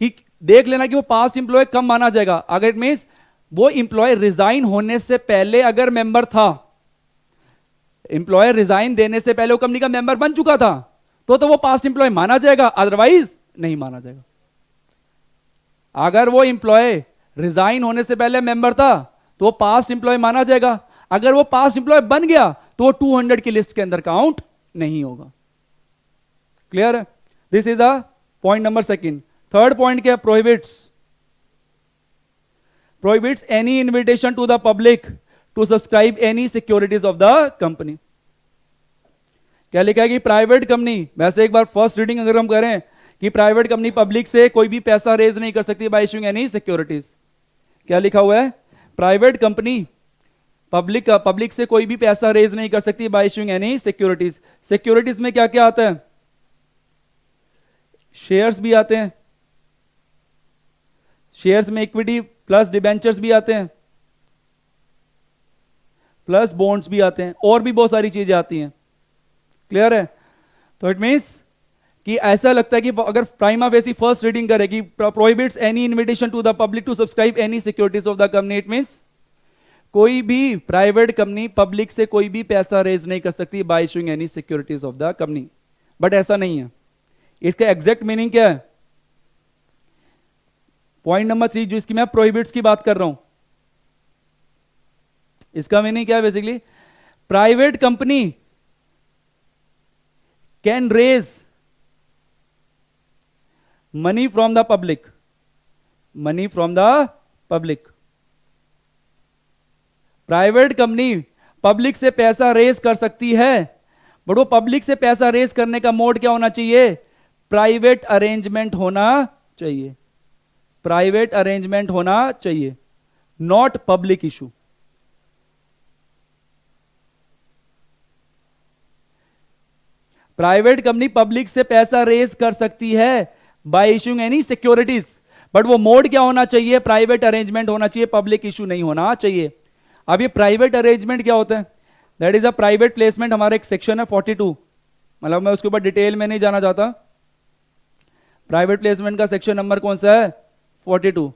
कि देख लेना कि वो पास्ट इंप्लॉय कब माना जाएगा। अगर इट मींस वो इंप्लॉय रिजाइन होने से पहले अगर मेंबर था, इंप्लॉय रिजाइन देने से पहले वो कंपनी का मेंबर बन चुका था, तो वो पास्ट इंप्लॉय माना जाएगा, अदरवाइज नहीं माना जाएगा। अगर वो इंप्लॉय रिजाइन होने से पहले मेंबर था तो वो पास्ट इंप्लॉय माना जाएगा। अगर वो पास्ट इंप्लॉय बन गया तो वो 200 की लिस्ट के अंदर काउंट नहीं होगा। क्लियर है? This is the point number second. Third point क्या? Prohibits any invitation to the public to subscribe any securities of the company. क्या लिखा है कि प्राइवेट कंपनी, वैसे एक बार फर्स्ट रीडिंग अगर हम करें कि प्राइवेट कंपनी पब्लिक से कोई भी पैसा रेज नहीं कर सकती बाय इशूइंग एनी सिक्योरिटीज। क्या लिखा हुआ है? प्राइवेट कंपनी पब्लिक से कोई भी पैसा रेज नहीं कर सकती bye issuing any securities. Securities में क्या क्या आता है? शेयर्स भी आते हैं, शेयर्स में इक्विटी प्लस डिबेंचर्स भी आते हैं, प्लस बॉन्ड्स भी आते हैं, और भी बहुत सारी चीजें आती हैं। क्लियर है? तो इट मींस कि ऐसा लगता है कि अगर प्राइमा फेसी फर्स्ट रीडिंग करे कि prohibits any invitation to the public to subscribe any securities of the company, it means कोई भी प्राइवेट कंपनी पब्लिक से कोई भी पैसा रेज नहीं कर सकती bye issuing any securities of the company, but ऐसा नहीं है। इसका एग्जैक्ट मीनिंग क्या है? पॉइंट नंबर 3 जो इसकी मैं प्रोहिबिट्स की बात कर रहा हूं, इसका मीनिंग क्या है? Basically private company can raise money from the public, money from the public. Private company public से पैसा रेज कर सकती है, बट वो पब्लिक से पैसा रेज करने का मोड क्या होना चाहिए? प्राइवेट अरेंजमेंट होना चाहिए, प्राइवेट अरेंजमेंट होना चाहिए, not public issue. Private company public से पैसा रेज कर सकती है bye issuing any securities, but वो मोड क्या होना चाहिए? प्राइवेट अरेंजमेंट होना चाहिए, पब्लिक इशू नहीं होना चाहिए। अब ये प्राइवेट अरेंजमेंट क्या होता है? That is a private placement. हमारा एक सेक्शन है 42, मतलब मैं उसके ऊपर डिटेल में नहीं जाना चाहता। प्राइवेट प्लेसमेंट का सेक्शन नंबर कौन सा है? 42।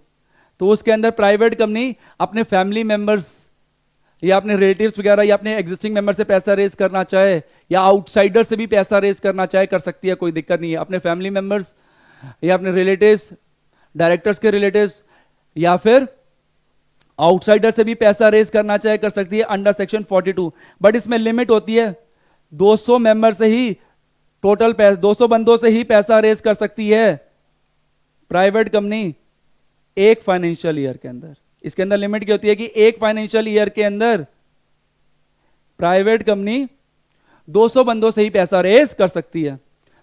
तो उसके अंदर प्राइवेट कंपनी अपने फैमिली मेंबर्स या अपने रिलेटिव्स वगैरह या अपने एग्जिस्टिंग मेंबर से पैसा रेज करना चाहे या आउटसाइडर से भी पैसा रेज करना चाहे, कर सकती है, कोई दिक्कत नहीं है। अपने फैमिली मेंबर्स या अपने रिलेटिव्स, डायरेक्टर्स के रिलेटिव्स या फिर आउटसाइडर से भी पैसा रेज करना चाहे, कर सकती है अंडर सेक्शन 42। बट इसमें लिमिट होती है, 200 मेंबर से ही टोटल 200 बंदों से ही पैसा रेज कर सकती है प्राइवेट कंपनी एक फाइनेंशियल ईयर के अंदर। इसके अंदर लिमिट क्या होती है कि एक फाइनेंशियल ईयर के अंदर प्राइवेट कंपनी 200 बंदों से ही पैसा रेज कर सकती है।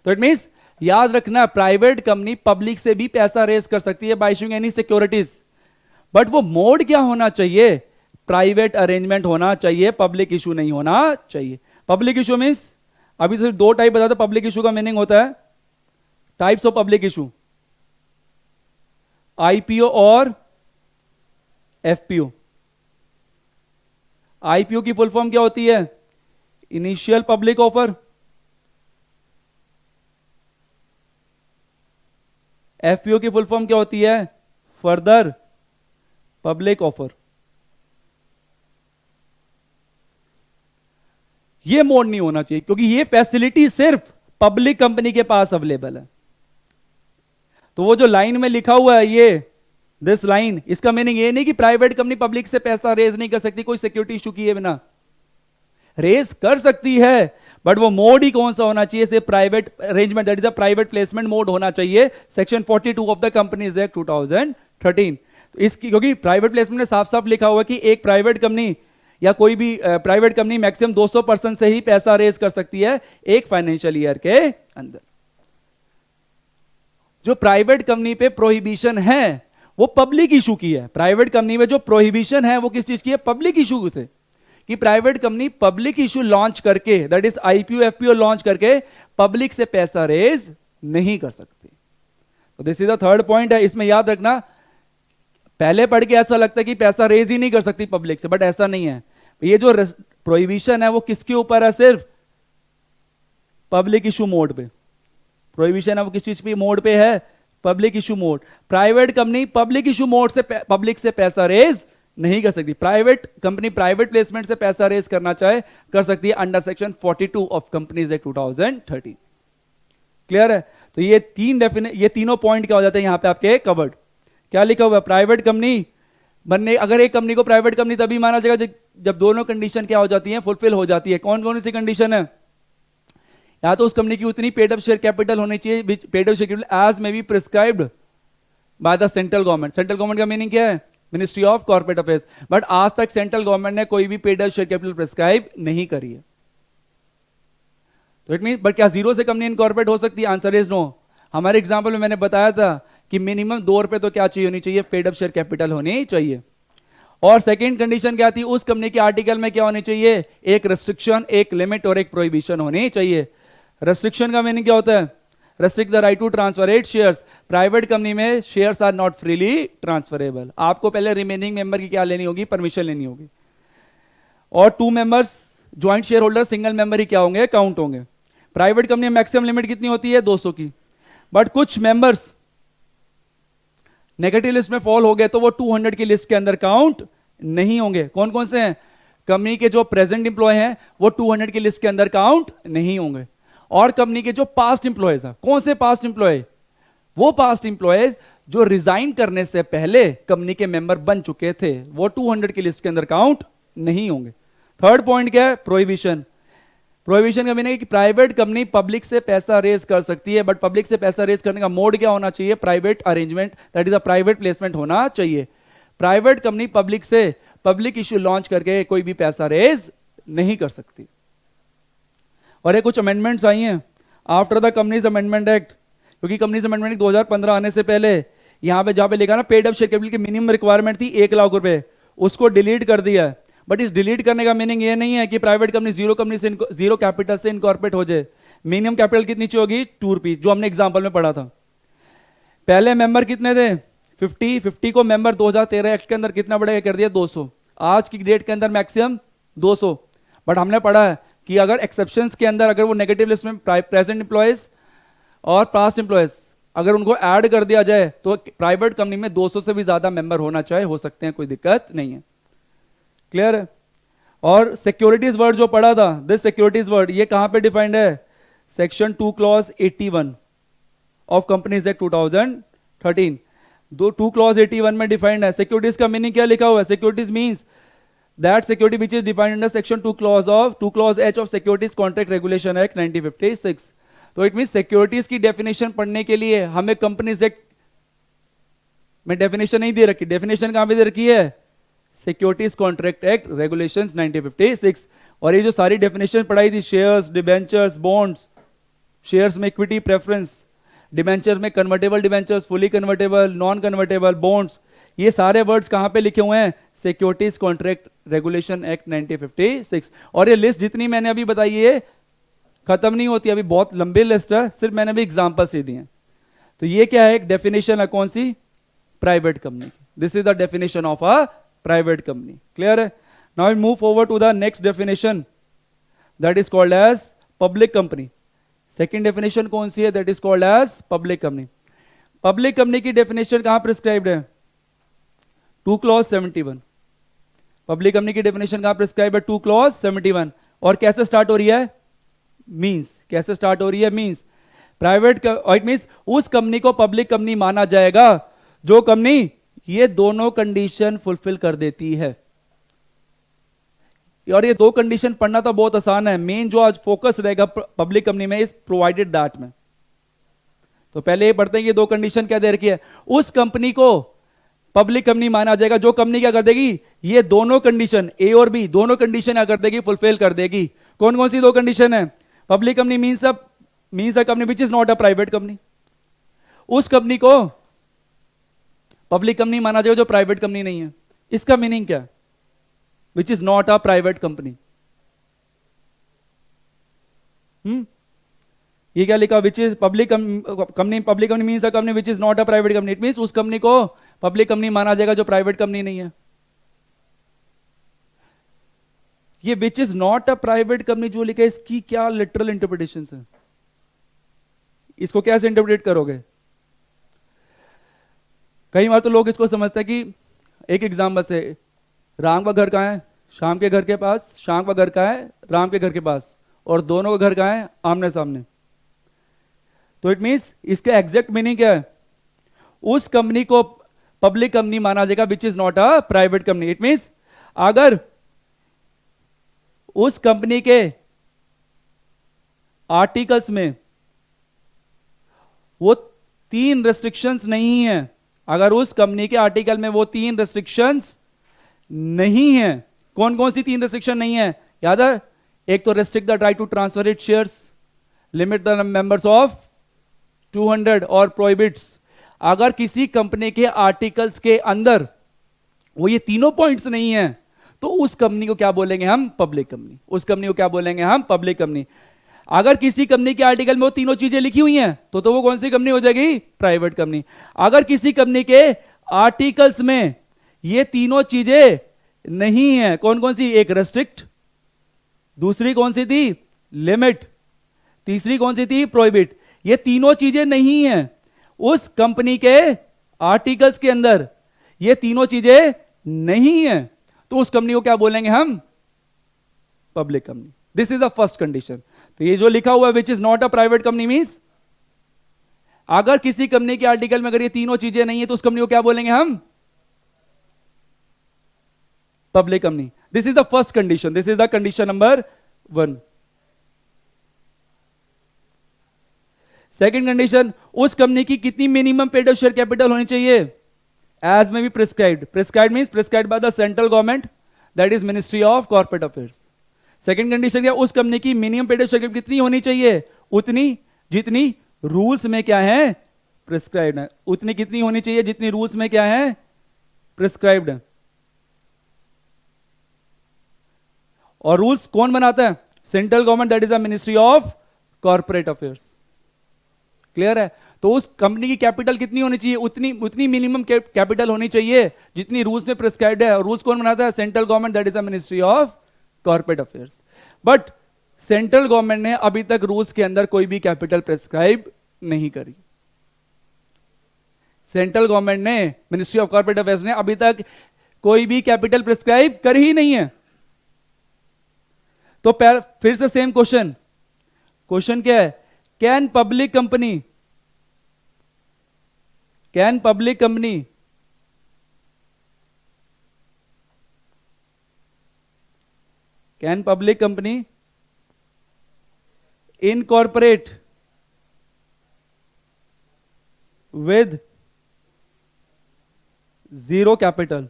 तो इट मींस याद रखना, प्राइवेट कंपनी पब्लिक से भी पैसा रेज कर सकती है bye issuing any securities, but वो मोड क्या होना चाहिए? प्राइवेट अरेंजमेंट होना चाहिए, पब्लिक इशू नहीं होना चाहिए। पब्लिक इशू मींस अभी सिर्फ 2 टाइप बताते। पब्लिक इशू का मीनिंग होता है types of public issue, IPO और एफपीओ। आईपीओ की फुल फॉर्म क्या होती है? Initial public offer. एफपीओ की फुल फॉर्म क्या होती है? Further public offer. ये मोड नहीं होना चाहिए क्योंकि ये फैसिलिटी सिर्फ पब्लिक कंपनी के पास अवेलेबल है। तो वो जो लाइन में लिखा हुआ है ये दिस लाइन, इसका मीनिंग ये नहीं कि प्राइवेट कंपनी पब्लिक से पैसा रेज नहीं कर सकती कोई सिक्योरिटी इशू किए बिना। रेज कर सकती है, बट वो मोड ही कौन सा होना चाहिए? सिर्फ private arrangement, that is a private placement mode होना चाहिए, section 42 of the companies act 2013। इसकी क्योंकि प्राइवेट प्लेसमेंट में साफ साफ लिखा हुआ है कि एक प्राइवेट कंपनी या कोई भी प्राइवेट कंपनी मैक्सिमम 200% से ही पैसा रेज कर सकती है एक फाइनेंशियल ईयर के अंदर। जो प्राइवेट कंपनी पे प्रोहिबिशन है वो पब्लिक इशू की है। प्राइवेट कंपनी में जो प्रोहिबिशन है वो किस चीज की है? पब्लिक इशू से, कि private company public issue launch करके, that is IPO FPO launch करके पब्लिक से पैसा रेज नहीं कर सकती। तो this is the third point है। इसमें याद रखना, पहले पढ़ के ऐसा लगता है कि पैसा रेज ही नहीं कर सकती पब्लिक से, बट ऐसा नहीं है। ये जो प्रोहिबिशन है वो किसके ऊपर है? सिर्फ पब्लिक इशू मोड पे। प्रोहिबिशन है वो किस चीज पे मोड पे है? Public issue mode. Private company public issue mode से पब्लिक से पैसा रेज नहीं कर सकती। प्राइवेट कंपनी प्राइवेट प्लेसमेंट से पैसा रेज करना चाहे कर सकती है under section 42 of companies act 2013। Clear है? तो ये ये तीनों पॉइंट क्या हो जाते हैं यहां पे आपके कवर्ड। क्या लिखा हुआ है? प्राइवेट कंपनी बनने, अगर एक कंपनी को प्राइवेट कंपनी तभी माना जाएगा जब दोनों कंडीशन क्या हो जाती है? फुलफिल हो जाती है। कौन कौन सी कंडीशन है? या तो उस कंपनी की उतनी पेड अप शेयर कैपिटल होनी चाहिए which paid up share capital as may be prescribed by the central government. Central government का मीनिंग क्या है? Ministry of corporate affairs. But आज तक सेंट्रल गवर्नमेंट ने कोई भी paid up share capital prescribe नहीं करी है। तो इट मीन, बट क्या जीरो से कंपनी इनकॉर्पोरेट हो सकती है? Answer is no. हमारे एग्जाम्पल में मैंने बताया था कि मिनिमम 2 रुपए तो क्या चाहिए होनी चाहिए? पेड अप शेयर कैपिटल होनी चाहिए। और सेकंड कंडीशन क्या थी? उस कंपनी के आर्टिकल में क्या होनी चाहिए? एक रेस्ट्रिक्शन, एक लिमिट और एक प्रोहिबिशन होनी चाहिए। रेस्ट्रिक्शन का मीनिंग क्या होता है? Restrict the right to transfer it shares. Private company में shares are not freely transferable. आपको पहले रिमेनिंग मेंबर की क्या लेनी होगी? परमिशन लेनी होगी। और 2 members joint share holder single member ही क्या होंगे? काउंट होंगे। प्राइवेट कंपनी में मैक्सिमम लिमिट कितनी होती है? 200 की। बट कुछ मेंबर्स नेगेटिव लिस्ट में फॉल हो गए तो वो 200 की लिस्ट के अंदर काउंट नहीं होंगे। कौन कौन से हैं? कंपनी के जो प्रेजेंट इंप्लॉय हैं वो 200 की लिस्ट के अंदर काउंट नहीं होंगे, और कंपनी के जो पास्ट इंप्लॉयज हैं, कौन से पास्ट इंप्लॉय? वो पास्ट इंप्लॉयज जो रिजाइन करने से पहले कंपनी के मेंबर बन चुके थे, वो 200 की लिस्ट के अंदर काउंट नहीं होंगे। थर्ड पॉइंट क्या है? प्रोहिबिशन। प्रोहिबिशन का मीनिंग है कि प्राइवेट कंपनी पब्लिक से पैसा रेज कर सकती है, बट पब्लिक से पैसा रेज करने का मोड क्या होना चाहिए? Private arrangement, that is a private placement होना चाहिए। प्राइवेट कंपनी पब्लिक से पब्लिक इश्यू लॉन्च करके कोई भी पैसा रेज नहीं कर सकती। और ये कुछ अमेंडमेंट्स आई हैं after the companies amendment act, क्योंकि कंपनीज अमेंडमेंट एक्ट 2015 आने से पहले यहां पे जहां पे लिखा ना पेड अप शेयर कैपिटल की मिनिमम रिक्वायरमेंट थी 1 लाख रुपए, उसको डिलीट कर दिया। बट इस डिलीट करने का मीनिंग ये नहीं है कि प्राइवेट कंपनी जीरो कैपिटल से इनकॉर्पोरेट हो जाए। मिनिमम कैपिटल कितनी चाहिए होगी? 2 रुपीज, जो हमने एग्जाम्पल में पढ़ा था। पहले मेंबर कितने थे? 50 को मेंबर 2013 एक्ट के अंदर कितना बढ़ेगा कर दिया? 200। आज की डेट के अंदर मैक्सिमम 200। बट हमने पढ़ा है कि अगर एक्सेप्शंस के अंदर अगर वो नेगेटिव लिस्ट में प्रेजेंट एम्प्लॉयज और पास्ट एम्प्लॉयज अगर उनको ऐड कर दिया जाए तो प्राइवेट कंपनी में 200 से भी ज्यादा मेंबर होना चाहिए, हो सकते हैं, कोई दिक्कत नहीं है। क्लियर है? और सिक्योरिटीज वर्ड जो पढ़ा था, दिस सिक्योरिटीज वर्ड ये कहां पे डिफाइंड है? Section 2 clause 81 of companies act 2013। 2 clause 81 में डिफाइंड है। सिक्योरिटीज का मीनिंग क्या लिखा हुआ है? Securities means that security which is defined under section 2 clause H of securities contract regulation act 1956। तो इट मीन सिक्योरिटीज की डेफिनेशन पढ़ने के लिए हमें कंपनीज एक्ट में डेफिनेशन नहीं दे रखी। डेफिनेशन कहां पे दे रखी है? Securities contract act regulations 1956। और ये जो सारी डेफिनेशन पढ़ाई थी, शेयर्स, डिबेंचर्स, बॉन्ड्स, शेयर्स में इक्विटी प्रेफरेंस, डिबेंचर्स में convertible debentures, fully convertible, non convertible bonds, ये सारे वर्ड्स कहां पे लिखे हुए हैं? Securities contract regulation act 1956। और ये लिस्ट जितनी मैंने अभी बताई है खत्म नहीं होती, अभी बहुत लंबी लिस्ट है, सिर्फ मैंने अभी एग्जांपल से दिए हैं। तो ये क्या है? एक डेफिनेशन है, कौन सी? Private company. This is the definition of a private company. Clear है? Now we move forward to the next definition, that is called as public company. Second definition कौन सी है? That is called as public company. Public company की definition कहां prescribed है? 2 clause 71। Public company की definition कहां prescribe है? 2 clause 71। और कैसे स्टार्ट हो रही है? मींस। कैसे स्टार्ट हो रही है? मींस। प्राइवेट इट मींस उस कंपनी को पब्लिक कंपनी माना जाएगा जो कंपनी ये दोनों कंडीशन फुलफिल कर देती है। और ये 2 कंडीशन पढ़ना तो बहुत आसान है, मेन जो आज फोकस रहेगा पब्लिक कंपनी में इज प्रोवाइडेड दैट में। तो पहले ये पढ़ते हैं कि 2 कंडीशन क्या दे रखी है। उस कंपनी को पब्लिक कंपनी माना जाएगा जो कंपनी क्या कर देगी? ये दोनों कंडीशन ए और बी दोनों कंडीशन क्या कर देगी? फुलफिल कर देगी। कौन कौन सी 2 कंडीशन है? Public company means a company which is not a private company. उस कंपनी को पब्लिक कंपनी माना जाएगा जो प्राइवेट कंपनी नहीं है। इसका मीनिंग क्या? Which is not a private company. ये क्या लिखा? Which is public company. Public company means a company which is not a private company. It means उस कंपनी को पब्लिक कंपनी माना जाएगा जो प्राइवेट कंपनी नहीं है। ये which is not a private company जो लिखा है, इसकी क्या लिटरल इंटरप्रिटेशन है? इसको कैसे इंटरप्रेट करोगे? कई बार तो लोग इसको समझते हैं कि एक एग्जाम्पल से, राम का घर कहां है? शाम के घर के पास। शाम का घर कहां है? राम के घर के पास। और दोनों का घर कहां है? आमने सामने। तो इट मींस इसका एग्जैक्ट मीनिंग क्या है? उस कंपनी को पब्लिक कंपनी माना जाएगा which is not a private company. It means अगर उस कंपनी के आर्टिकल्स में वो 3 रेस्ट्रिक्शंस नहीं है, अगर उस कंपनी के आर्टिकल में वो 3 रेस्ट्रिक्शंस नहीं है, कौन कौन सी 3 रेस्ट्रिक्शन नहीं है? याद है? एक तो restrict the right to transfer it shares, limit the members of 200 और प्रोहिबिट्स। अगर किसी कंपनी के आर्टिकल्स के अंदर वो ये तीनों पॉइंट्स नहीं है तो उस कंपनी को क्या बोलेंगे हम? Public company. उस कंपनी को क्या बोलेंगे हम? Public company. अगर किसी कंपनी के आर्टिकल में वो तीनों चीजें लिखी हुई हैं तो वो कौन सी कंपनी हो जाएगी? Private company. अगर किसी कंपनी के आर्टिकल्स में ये तीनों चीजें नहीं है, कौन कौन सी? एक रेस्ट्रिक्ट, दूसरी कौन सी थी? लिमिट, तीसरी कौन सी थी? प्रोहिबिट। ये तीनों चीजें नहीं है उस कंपनी के आर्टिकल्स के अंदर, ये तीनों चीजें नहीं है, तो उस कंपनी को क्या बोलेंगे हम? Public company. This is the first condition. तो ये जो लिखा हुआ है which is not a private company means अगर किसी कंपनी के आर्टिकल में अगर ये तीनों चीजें नहीं है तो उस कंपनी को क्या बोलेंगे हम? Public company. This is the first condition, this is the condition number 1। Second condition, उस कंपनी की कितनी minimum paid up share capital होनी चाहिए? As may be prescribed. Prescribed means prescribed by the central government, that is ministry of corporate affairs. Second condition क्या? उस company की minimum paid up share capital कितनी होनी चाहिए? उतनी जितनी रूल्स में क्या है? प्रिस्क्राइब्ड है। उतनी कितनी होनी चाहिए जितनी रूल्स में क्या है? प्रिस्क्राइब्ड है। और रूल्स कौन बनाता है? Central government, that is the ministry of corporate affairs. Clear है? तो उस कंपनी की कैपिटल कितनी होनी चाहिए? उतनी मिनिमम कैपिटल होनी चाहिए जितनी रूल्स में प्रिस्क्राइब्ड है। और रूल्स कौन बनाता है? Central government, that is the ministry of corporate affairs. But central government ने अभी तक रूल्स के अंदर कोई भी कैपिटल प्रिस्क्राइब नहीं करी। सेंट्रल गवर्नमेंट ने, मिनिस्ट्री ऑफ कॉर्पोरेट अफेयर्स ने अभी तक कोई भी कैपिटल प्रिस्क्राइब करी ही नहीं है। तो फिर से सेम क्वेश्चन, क्वेश्चन क्या है? Can public company can public company incorporate with zero capital?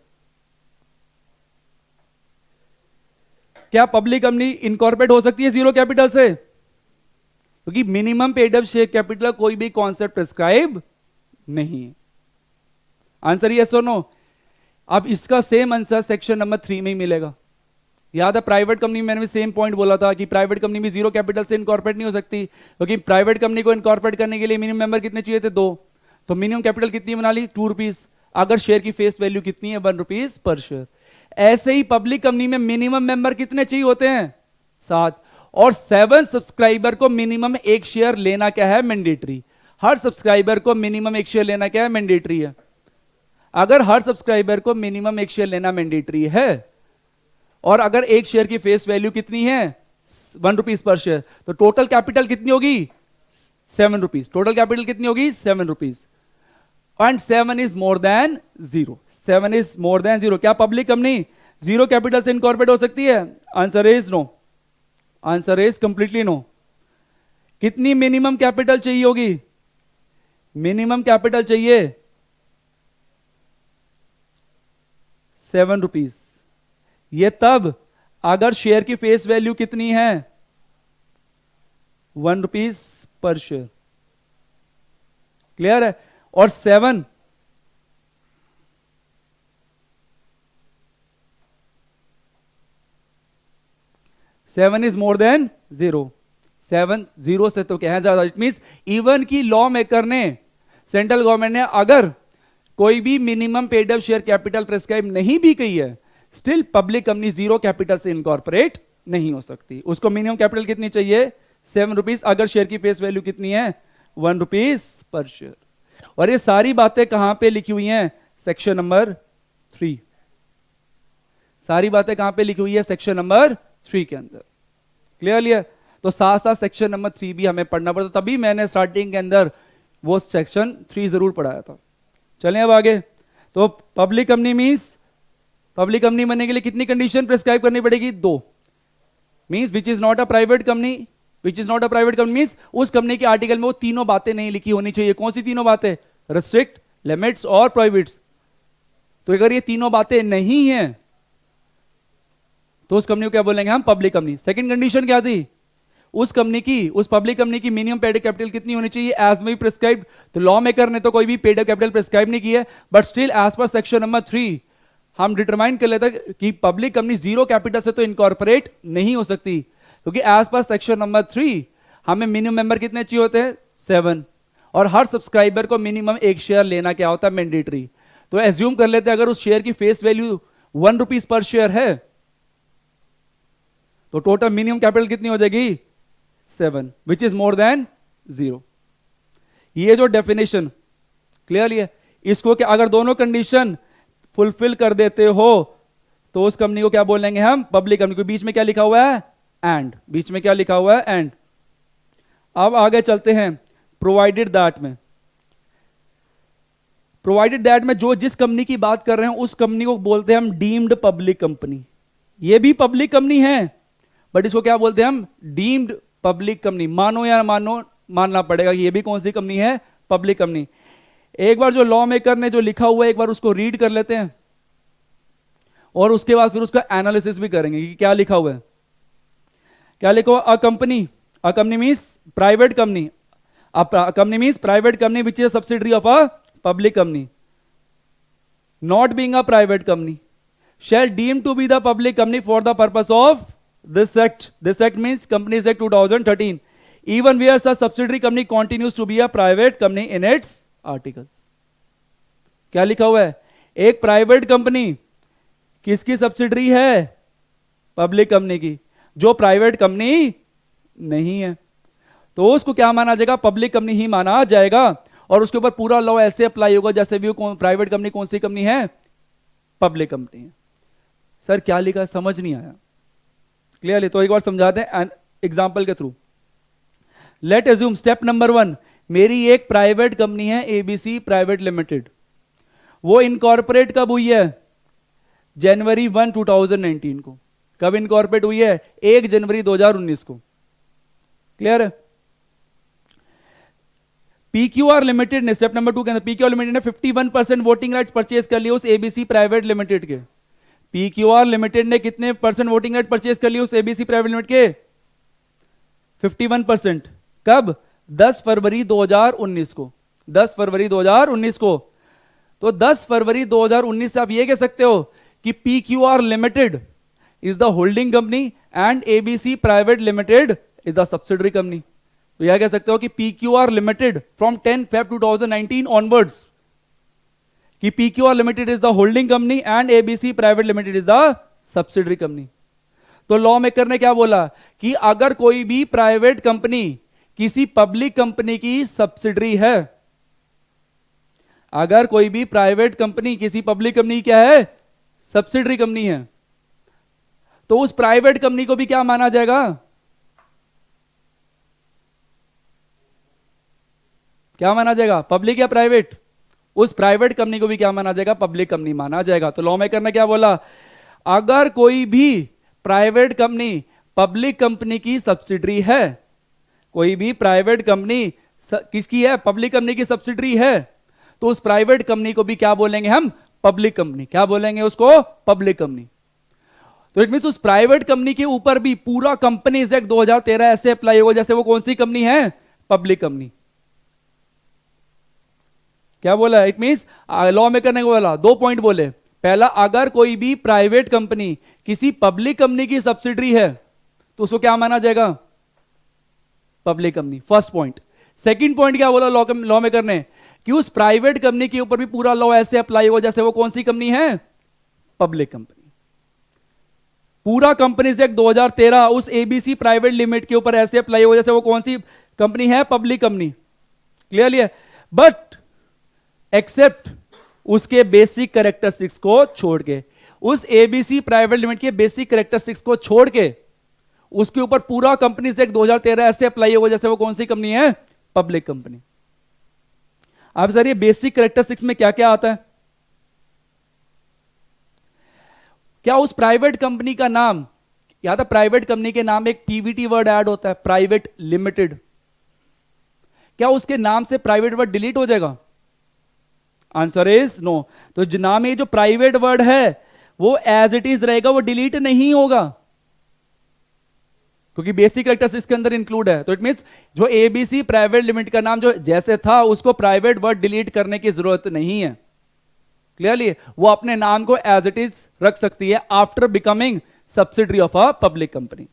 क्या पब्लिक कंपनी इनकॉर्पोरेट हो सकती है जीरो कैपिटल से? क्योंकि minimum paid up share capital कोई भी कॉन्सेप्ट प्रिस्क्राइब नहीं है। आंसर यस और नो? अब इसका सेम आंसर सेक्शन नंबर 3 में ही मिलेगा। याद है प्राइवेट कंपनी में मैंने भी सेम पॉइंट बोला था कि प्राइवेट कंपनी भी जीरो कैपिटल से इनकॉर्पोरेट नहीं हो सकती, क्योंकि प्राइवेट कंपनी को इनकॉर्पोरेट करने के लिए मिनिमम मेंबर कितने चाहिए थे? 2। तो मिनिमम कैपिटल कितनी बना ली? 2 रुपीज। अगर शेयर की फेस वैल्यू कितनी है? 1 रुपीज पर शेयर। ऐसे ही पब्लिक कंपनी में मिनिमम मेंबर कितने चाहिए होते हैं? 7। और 7 सब्सक्राइबर को मिनिमम 1 शेयर लेना क्या है? मैंडेटरी। हर सब्सक्राइबर को मिनिमम 1 शेयर लेना क्या है? मैंडेटरी है। अगर हर सब्सक्राइबर को मिनिमम 1 शेयर लेना मैंडेटरी है और अगर 1 शेयर की फेस वैल्यू कितनी है? 1 रुपीज पर शेयर, तो टोटल कैपिटल कितनी होगी? 7 रुपीज। टोटल कैपिटल कितनी होगी? 7 rupees. And 7 is more than 0। 7 is more than 0। क्या पब्लिक कंपनी जीरो कैपिटल से इनकॉर्पोरेट हो सकती है? Answer is no. Answer is completely no. कितनी मिनिमम कैपिटल चाहिए होगी? मिनिमम कैपिटल चाहिए 7 रुपीज। ये तब अगर शेयर की फेस वैल्यू कितनी है? 1 रुपीज पर शेयर। क्लियर है? और 7 इज मोर देन 0। 7 0 से तो क्या है ज्यादा। इट मींस इवन की लॉ मेकर ने, सेंट्रल गवर्नमेंट ने अगर कोई भी minimum paid up share capital prescribe नहीं भी की है, still public company zero capital से इनकॉर्पोरेट नहीं हो सकती। उसको मिनिमम कैपिटल कितनी चाहिए? 7 रुपीज। अगर शेयर की फेस वैल्यू कितनी है? 1 रुपीज पर शेयर। और ये सारी बातें कहां पे लिखी हुई हैं? Section number 3। सारी बातें कहां पे लिखी हुई है? सेक्शन नंबर 3 के अंदर। क्लियरली है? तो साथ साथ सेक्शन नंबर 3 भी हमें पढ़ना पड़ता, तभी मैंने स्टार्टिंग के अंदर वो सेक्शन 3 जरूर पढ़ाया था। चलें अब आगे। तो public company means, public company बनने के लिए कितनी कंडीशन प्रिस्क्राइब करनी पड़ेगी? 2। Means which is not a private company, which is not a private company means उस कंपनी के आर्टिकल में वो तीनों बातें नहीं लिखी होनी चाहिए। कौन सी तीनों बातें? रेस्ट्रिक्ट, लिमिट्स और प्रोहिबिट्स। तो अगर ये तीनों बातें नहीं है तो उस कंपनी को क्या बोलेंगे हम? Public company. सेकंड कंडीशन क्या थी? उस कंपनी की, उस पब्लिक कंपनी की मिनिमम पेड कैपिटल कितनी होनी चाहिए? एज में प्रिस्क्राइब। तो लॉ मेकर ने तो कोई भी पेड कैपिटल प्रिस्क्राइब नहीं की है, but still as per section number 3 हम डिटरमाइन कर लेते हैं कि पब्लिक कंपनी जीरो कैपिटल से तो इनकॉर्पोरेट नहीं हो सकती, क्योंकि एज पर सेक्शन नंबर 3 हमें मिनिमम मेंबर कितने चाहिए होते हैं? 7। और हर सब्सक्राइबर को मिनिमम 1 शेयर लेना क्या होता है? मैंडेटरी। तो एज्यूम कर लेते हैं अगर उस शेयर की face value 1 rupees per share है तो टोटल मिनिमम कैपिटल कितनी हो जाएगी? 7, विच इज मोर देन 0। ये जो डेफिनेशन क्लियरली है, इसको कि अगर दोनों कंडीशन फुलफिल कर देते हो तो उस कंपनी को क्या बोलेंगे हम? Public company. बीच में क्या लिखा हुआ है? एंड। बीच में क्या लिखा हुआ है? एंड। अब आगे चलते हैं प्रोवाइडेड दैट में। प्रोवाइडेड दैट में जो जिस कंपनी की बात कर रहे हैं उस कंपनी को बोलते हैं हम डीम्ड पब्लिक कंपनी। ये भी पब्लिक कंपनी है, बट इसको क्या बोलते हैं हम? Deemed public company. मानो या मानो, मानना पड़ेगा कि ये भी कौन सी कंपनी है? Public company. एक बार जो लॉ मेकर ने जो लिखा हुआ है एक बार उसको रीड कर लेते हैं और उसके बाद फिर उसका एनालिसिस भी करेंगे कि क्या लिखा हुआ है। क्या लिखा हुआ? A company means private company. A company means private company which is subsidiary of a public company, not being a private company, shall deem to be the public company for the purpose of this act. This act means Companies Act 2013, even where such subsidiary company continues to be a private company in its articles. क्या लिखा हुआ है? एक private company किसकी subsidiary है? Public company की, जो private company नहीं है तो उसको क्या माना जाएगा? पब्लिक कंपनी ही माना जाएगा, और उसके ऊपर पूरा लॉ ऐसे अप्लाई होगा जैसे भी वो प्राइवेट कंपनी कौन सी कंपनी है? पब्लिक कंपनी है। सर क्या लिखा है? समझ नहीं आया क्लियरली, तो एक बार समझाते हैं एग्जांपल के through. Late assume step number 1, मेरी एक प्राइवेट कंपनी है एबीसी प्राइवेट लिमिटेड। वो इनकॉर्पोरेट कब हुई है? जनवरी 1 2019 को। कब इनकॉर्पोरेट हुई है? 1 जनवरी 2019 को। क्लियर है? पीक्यूआर लिमिटेड ने स्टेप नंबर 2 के अंदर पीक्यूआर लिमिटेड ने 51% वोटिंग राइट्स परचेज कर लिए उस एबीसी प्राइवेट लिमिटेड के। पीक्यूआर लिमिटेड ने कितने परसेंट वोटिंग राइट परचेज कर लिए उस एबीसी प्राइवेट लिमिटेड के? 51%। कब? 10 फरवरी 2019 को। 10 फरवरी 2019 को। तो 10 फरवरी 2019 से आप ये कह सकते हो कि PQR limited is the holding company and ABC private limited is the subsidiary company. तो यह कह सकते हो कि PQR limited from 10 Feb 2019 onwards कि PQR limited is the holding company and ABC private limited is the subsidiary company. तो law maker ने क्या बोला कि अगर कोई भी प्राइवेट कंपनी किसी पब्लिक कंपनी की सब्सिडरी है, अगर कोई भी प्राइवेट कंपनी किसी पब्लिक कंपनी की क्या है? सब्सिडरी कंपनी है, तो उस प्राइवेट कंपनी को भी क्या माना जाएगा? क्या माना जाएगा? पब्लिक या प्राइवेट? उस प्राइवेट कंपनी को भी क्या माना जाएगा? पब्लिक कंपनी माना जाएगा। तो लॉ मेकर ने क्या बोला? अगर कोई भी प्राइवेट कंपनी पब्लिक कंपनी की सब्सिडरी है, कोई भी प्राइवेट कंपनी किसकी है? पब्लिक कंपनी की सब्सिडरी है, तो उस प्राइवेट कंपनी को भी क्या बोलेंगे हम? Public company. क्या बोलेंगे उसको? Public company. तो इट मींस उस प्राइवेट कंपनी के ऊपर भी पूरा कंपनीज एक्ट 2013 ऐसे अप्लाई होगा जैसे वो कौन सी कंपनी है? Public company. क्या बोला? इट मींस लॉ मेकर ने बोला 2 पॉइंट बोले। पहला, अगर कोई भी प्राइवेट कंपनी किसी पब्लिक कंपनी की सब्सिडरी है तो उसको क्या माना जाएगा? Public company. First point. Second point क्या बोला लॉ मेकर ने? कि उस प्राइवेट कंपनी के ऊपर भी पूरा लॉ ऐसे अप्लाई होगा जैसे वो कौन सी कंपनी है? Public company. पूरा कंपनीज एक्ट 2013 उस एबीसी प्राइवेट लिमिटेड के ऊपर ऐसे अप्लाई होगा जैसे वो कौन सी कंपनी है? Public company. क्लियरली है? बट एक्सेप्ट उसके बेसिक कैरेक्टरिस्टिक्स को छोड़ के, उस एबीसी प्राइवेट लिमिटेड के बेसिक कैरेक्टरिस्टिक्स को छोड़ के उसके ऊपर पूरा कंपनीज एक्ट 2013 ऐसे अप्लाई होगा जैसे वो कौन सी कंपनी है? Public company. अब सर ये बेसिक कैरेक्टरिस्टिक्स में क्या क्या आता है? क्या उस प्राइवेट कंपनी का नाम, या तो प्राइवेट कंपनी के नाम एक पीवीटी वर्ड ऐड होता है, प्राइवेट लिमिटेड, क्या उसके नाम से प्राइवेट वर्ड डिलीट हो जाएगा? Answer is no. तो नाम में जो प्राइवेट वर्ड है वो एज इट इज रहेगा, वो डिलीट नहीं होगा क्योंकि बेसिक कैरेक्टरिस्टिक्स के अंदर इंक्लूड है। तो इट मींस जो एबीसी प्राइवेट लिमिटेड का नाम जो जैसे था उसको प्राइवेट वर्ड डिलीट करने की जरूरत नहीं है। क्लियरली? वो अपने नाम को एज इट इज रख सकती है after becoming subsidiary of a public company.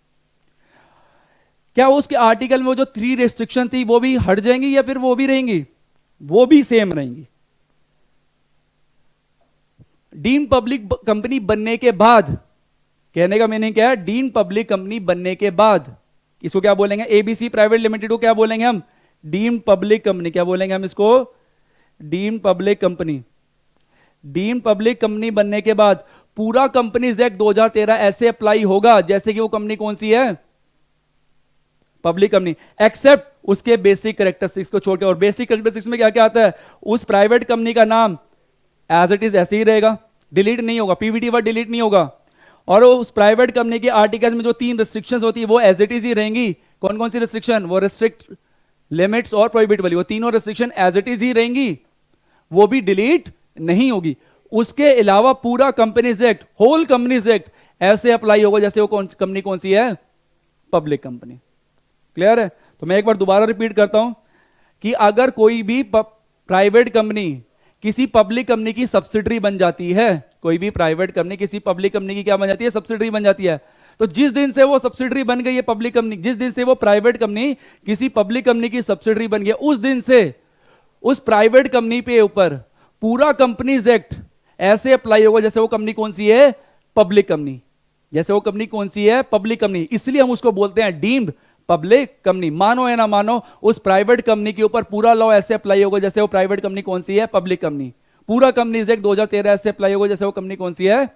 क्या उसके आर्टिकल में वो जो 3 रेस्ट्रिक्शन थी वो भी हट जाएंगी या फिर वो भी रहेंगी? वो भी सेम रहेंगी। डीम्ड पब्लिक कंपनी बनने के बाद, कहने का मीनिंग क्या है? डीम्ड पब्लिक कंपनी बनने के बाद इसको क्या बोलेंगे? एबीसी प्राइवेट लिमिटेड को क्या बोलेंगे हम? Deemed public company. क्या बोलेंगे हम इसको? Deemed public company. Deemed public company बनने के बाद पूरा कंपनीज एक्ट 2013 ऐसे अप्लाई होगा जैसे कि वो कंपनी कौन सी है, पब्लिक कंपनी, एक्सेप्ट उसके बेसिक कैरेक्टरिस्टिक्स को छोड़ के। और बेसिक कैरेक्टरिस्टिक्स में क्या क्या आता है, उस प्राइवेट कंपनी का नाम एज इट इज ऐसे ही रहेगा, डिलीट नहीं होगा, पीवीटी वर्ड डिलीट नहीं होगा। और उस प्राइवेट कंपनी के आर्टिकल्स में जो 3 रिस्ट्रिक्शंस होती है वो एज इट इज ही रहेंगी। कौन कौन सी रिस्ट्रिक्शन, वो रिस्ट्रिक्ट, लिमिट्स और प्रोहिबिट वाली, वो तीनों रिस्ट्रिक्शन एज इट इज ही रहेंगी, वो भी डिलीट नहीं होगी। उसके अलावा पूरा companies act, whole companies act ऐसे अप्लाई होगा जैसे वो कंपनी कौन सी है, पब्लिक कंपनी। क्लियर है? तो मैं एक बार दोबारा रिपीट करता हूं कि अगर कोई भी प्राइवेट कंपनी किसी पब्लिक कंपनी की सब्सिडरी बन जाती है, कोई भी प्राइवेट कंपनी किसी पब्लिक कंपनी की क्या बन जाती है, सब्सिडरी बन जाती है, तो जिस दिन से वो सब्सिडरी बन गई है पब्लिक कंपनी, जिस दिन से वो प्राइवेट कंपनी किसी पब्लिक कंपनी की सब्सिडरी बन गई, उस दिन से उस प्राइवेट कंपनी पे ऊपर पूरा कंपनीज एक्ट ऐसे अप्लाई होगा जैसे वो कंपनी कौन सी है, पब्लिक कंपनी, जैसे वो कंपनी कौन सी है, पब्लिक कंपनी। इसलिए हम उसको बोलते हैं डीम्ड पब्लिक कंपनी। मानो या ना मानो, उस प्राइवेट कंपनी के ऊपर पूरा लॉ ऐसे अप्लाई होगा जैसे वो प्राइवेट कंपनी कौन सी है, पब्लिक कंपनी। पूरा कंपनीज एक्ट 2013 ऐसे अप्लाई होगा जैसे वो कंपनी कौन सी है,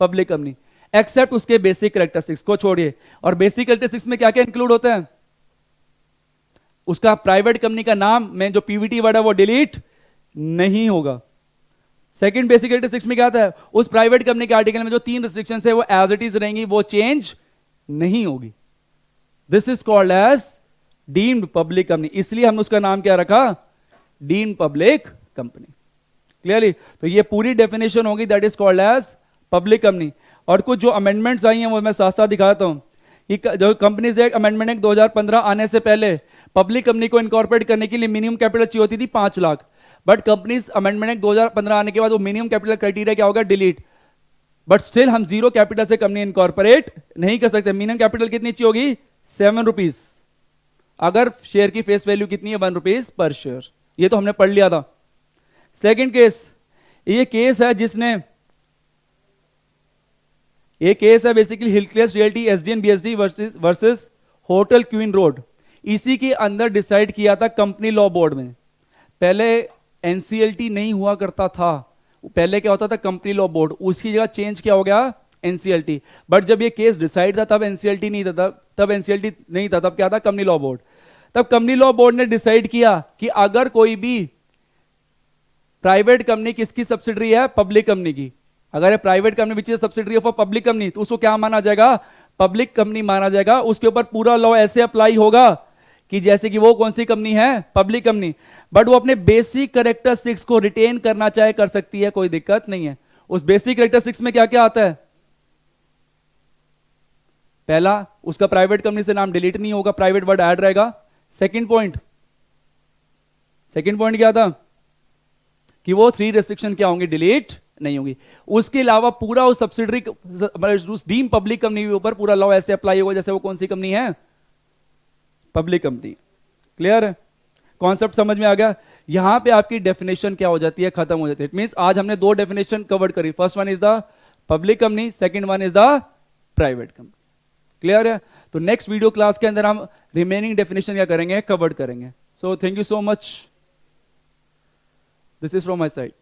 पब्लिक कंपनी, एक्सेप्ट उसके बेसिक कैरेक्टरिस्टिक्स को छोड़िए। और बेसिक कैरेक्टरिस्टिक्स में क्या क्या इंक्लूड होता है, उसका प्राइवेट कंपनी का नाम में जो पीवीटी वर्ड है वो डिलीट नहीं होगा। सेकंड बेसिक कैरेक्टरिस्टिक्स में क्या आता है, उस प्राइवेट कंपनी के आर्टिकल में जो 3 रिस्ट्रिक्शंस है वो एज इट इज रहेंगी, वो चेंज नहीं होगी। This is called as deemed public company. इसलिए हमने उसका नाम क्या रखा, डीम्ड पब्लिक कंपनी। क्लियरली? तो ये पूरी डेफिनेशन होगी, that is called as public company. और कुछ जो अमेंडमेंट्स आई हैं वो मैं साथ साथ दिखाता हूं। जो कंपनीज एक्ट अमेंडमेंट एक्ट 2015 आने से पहले पब्लिक कंपनी को इनकॉर्पोरेट करने के लिए मिनिमम कैपिटल चाहिए होती थी 5 lakh. But companies amendment act 2015 आने के बाद वो मिनिमम कैपिटल क्राइटेरिया क्या होगा, डिलीट। बट स्टिल हम 0 कैपिटल से कंपनी इनकॉर्पोरेट नहीं कर सकते। मिनिमम कैपिटल कितनी चाहिए होगी, 7 रुपीज। अगर शेयर की फेस वैल्यू कितनी है, 1 रुपीज पर शेयर। ये तो हमने पढ़ लिया था। सेकंड केस, ये केस है जिसने, ये केस है basically Hillcrest realty SDN BSD versus hotel queen road. इसी के अंदर डिसाइड किया था कंपनी लॉ बोर्ड में। पहले एनसीएलटी नहीं हुआ करता था, पहले क्या होता था, कंपनी लॉ बोर्ड, उसकी जगह चेंज क्या हो गया, एनसीएलटी। बट जब ये केस डिसाइड था तब एनसीएलटी नहीं था, तब एनसीएलटी नहीं था, तब क्या था, कंपनी लॉ बोर्ड। तब कंपनी लॉ बोर्ड ने डिसाइड किया कि अगर कोई भी प्राइवेट कंपनी किसकी सब्सिडरी है, पब्लिक कंपनी की, अगर private company which is subsidiary of a public company, तो उसको क्या माना जाएगा, पब्लिक कंपनी माना जाएगा। उसके ऊपर पूरा लॉ ऐसे अप्लाई होगा कि जैसे कि वो कौन सी कंपनी है, पब्लिक कंपनी। बट वो अपने बेसिक कैरेक्टरिस्टिक्स को रिटेन करना चाहे कर सकती है, कोई दिक्कत नहीं है। उस बेसिक कैरेक्टरिस्टिक्स में क्या क्या आता है, पहला, उसका प्राइवेट कंपनी से नाम डिलीट नहीं होगा, प्राइवेट वर्ड ऐड रहेगा। सेकंड पॉइंट क्या था कि वो 3 रेस्ट्रिक्शन क्या होंगे, डिलीट नहीं होगी। उसके अलावा पूरा उस सब्सिडरी, उस डीम पब्लिक कंपनी के ऊपर पूरा लॉ ऐसे अप्लाई होगा जैसे वो कौन सी कंपनी है, पब्लिक कंपनी। क्लियर है? कॉन्सेप्ट समझ में आ गया? यहां पे आपकी डेफिनेशन क्या हो जाती है, खत्म हो जाती है। इट मींस आज हमने 2 डेफिनेशन कवर करी। First one is the public company, second one is the private company. Clear है? तो नेक्स्ट वीडियो क्लास के अंदर हम रिमेनिंग डेफिनेशन क्या करेंगे, कवर करेंगे। So thank you so much, this is from my side.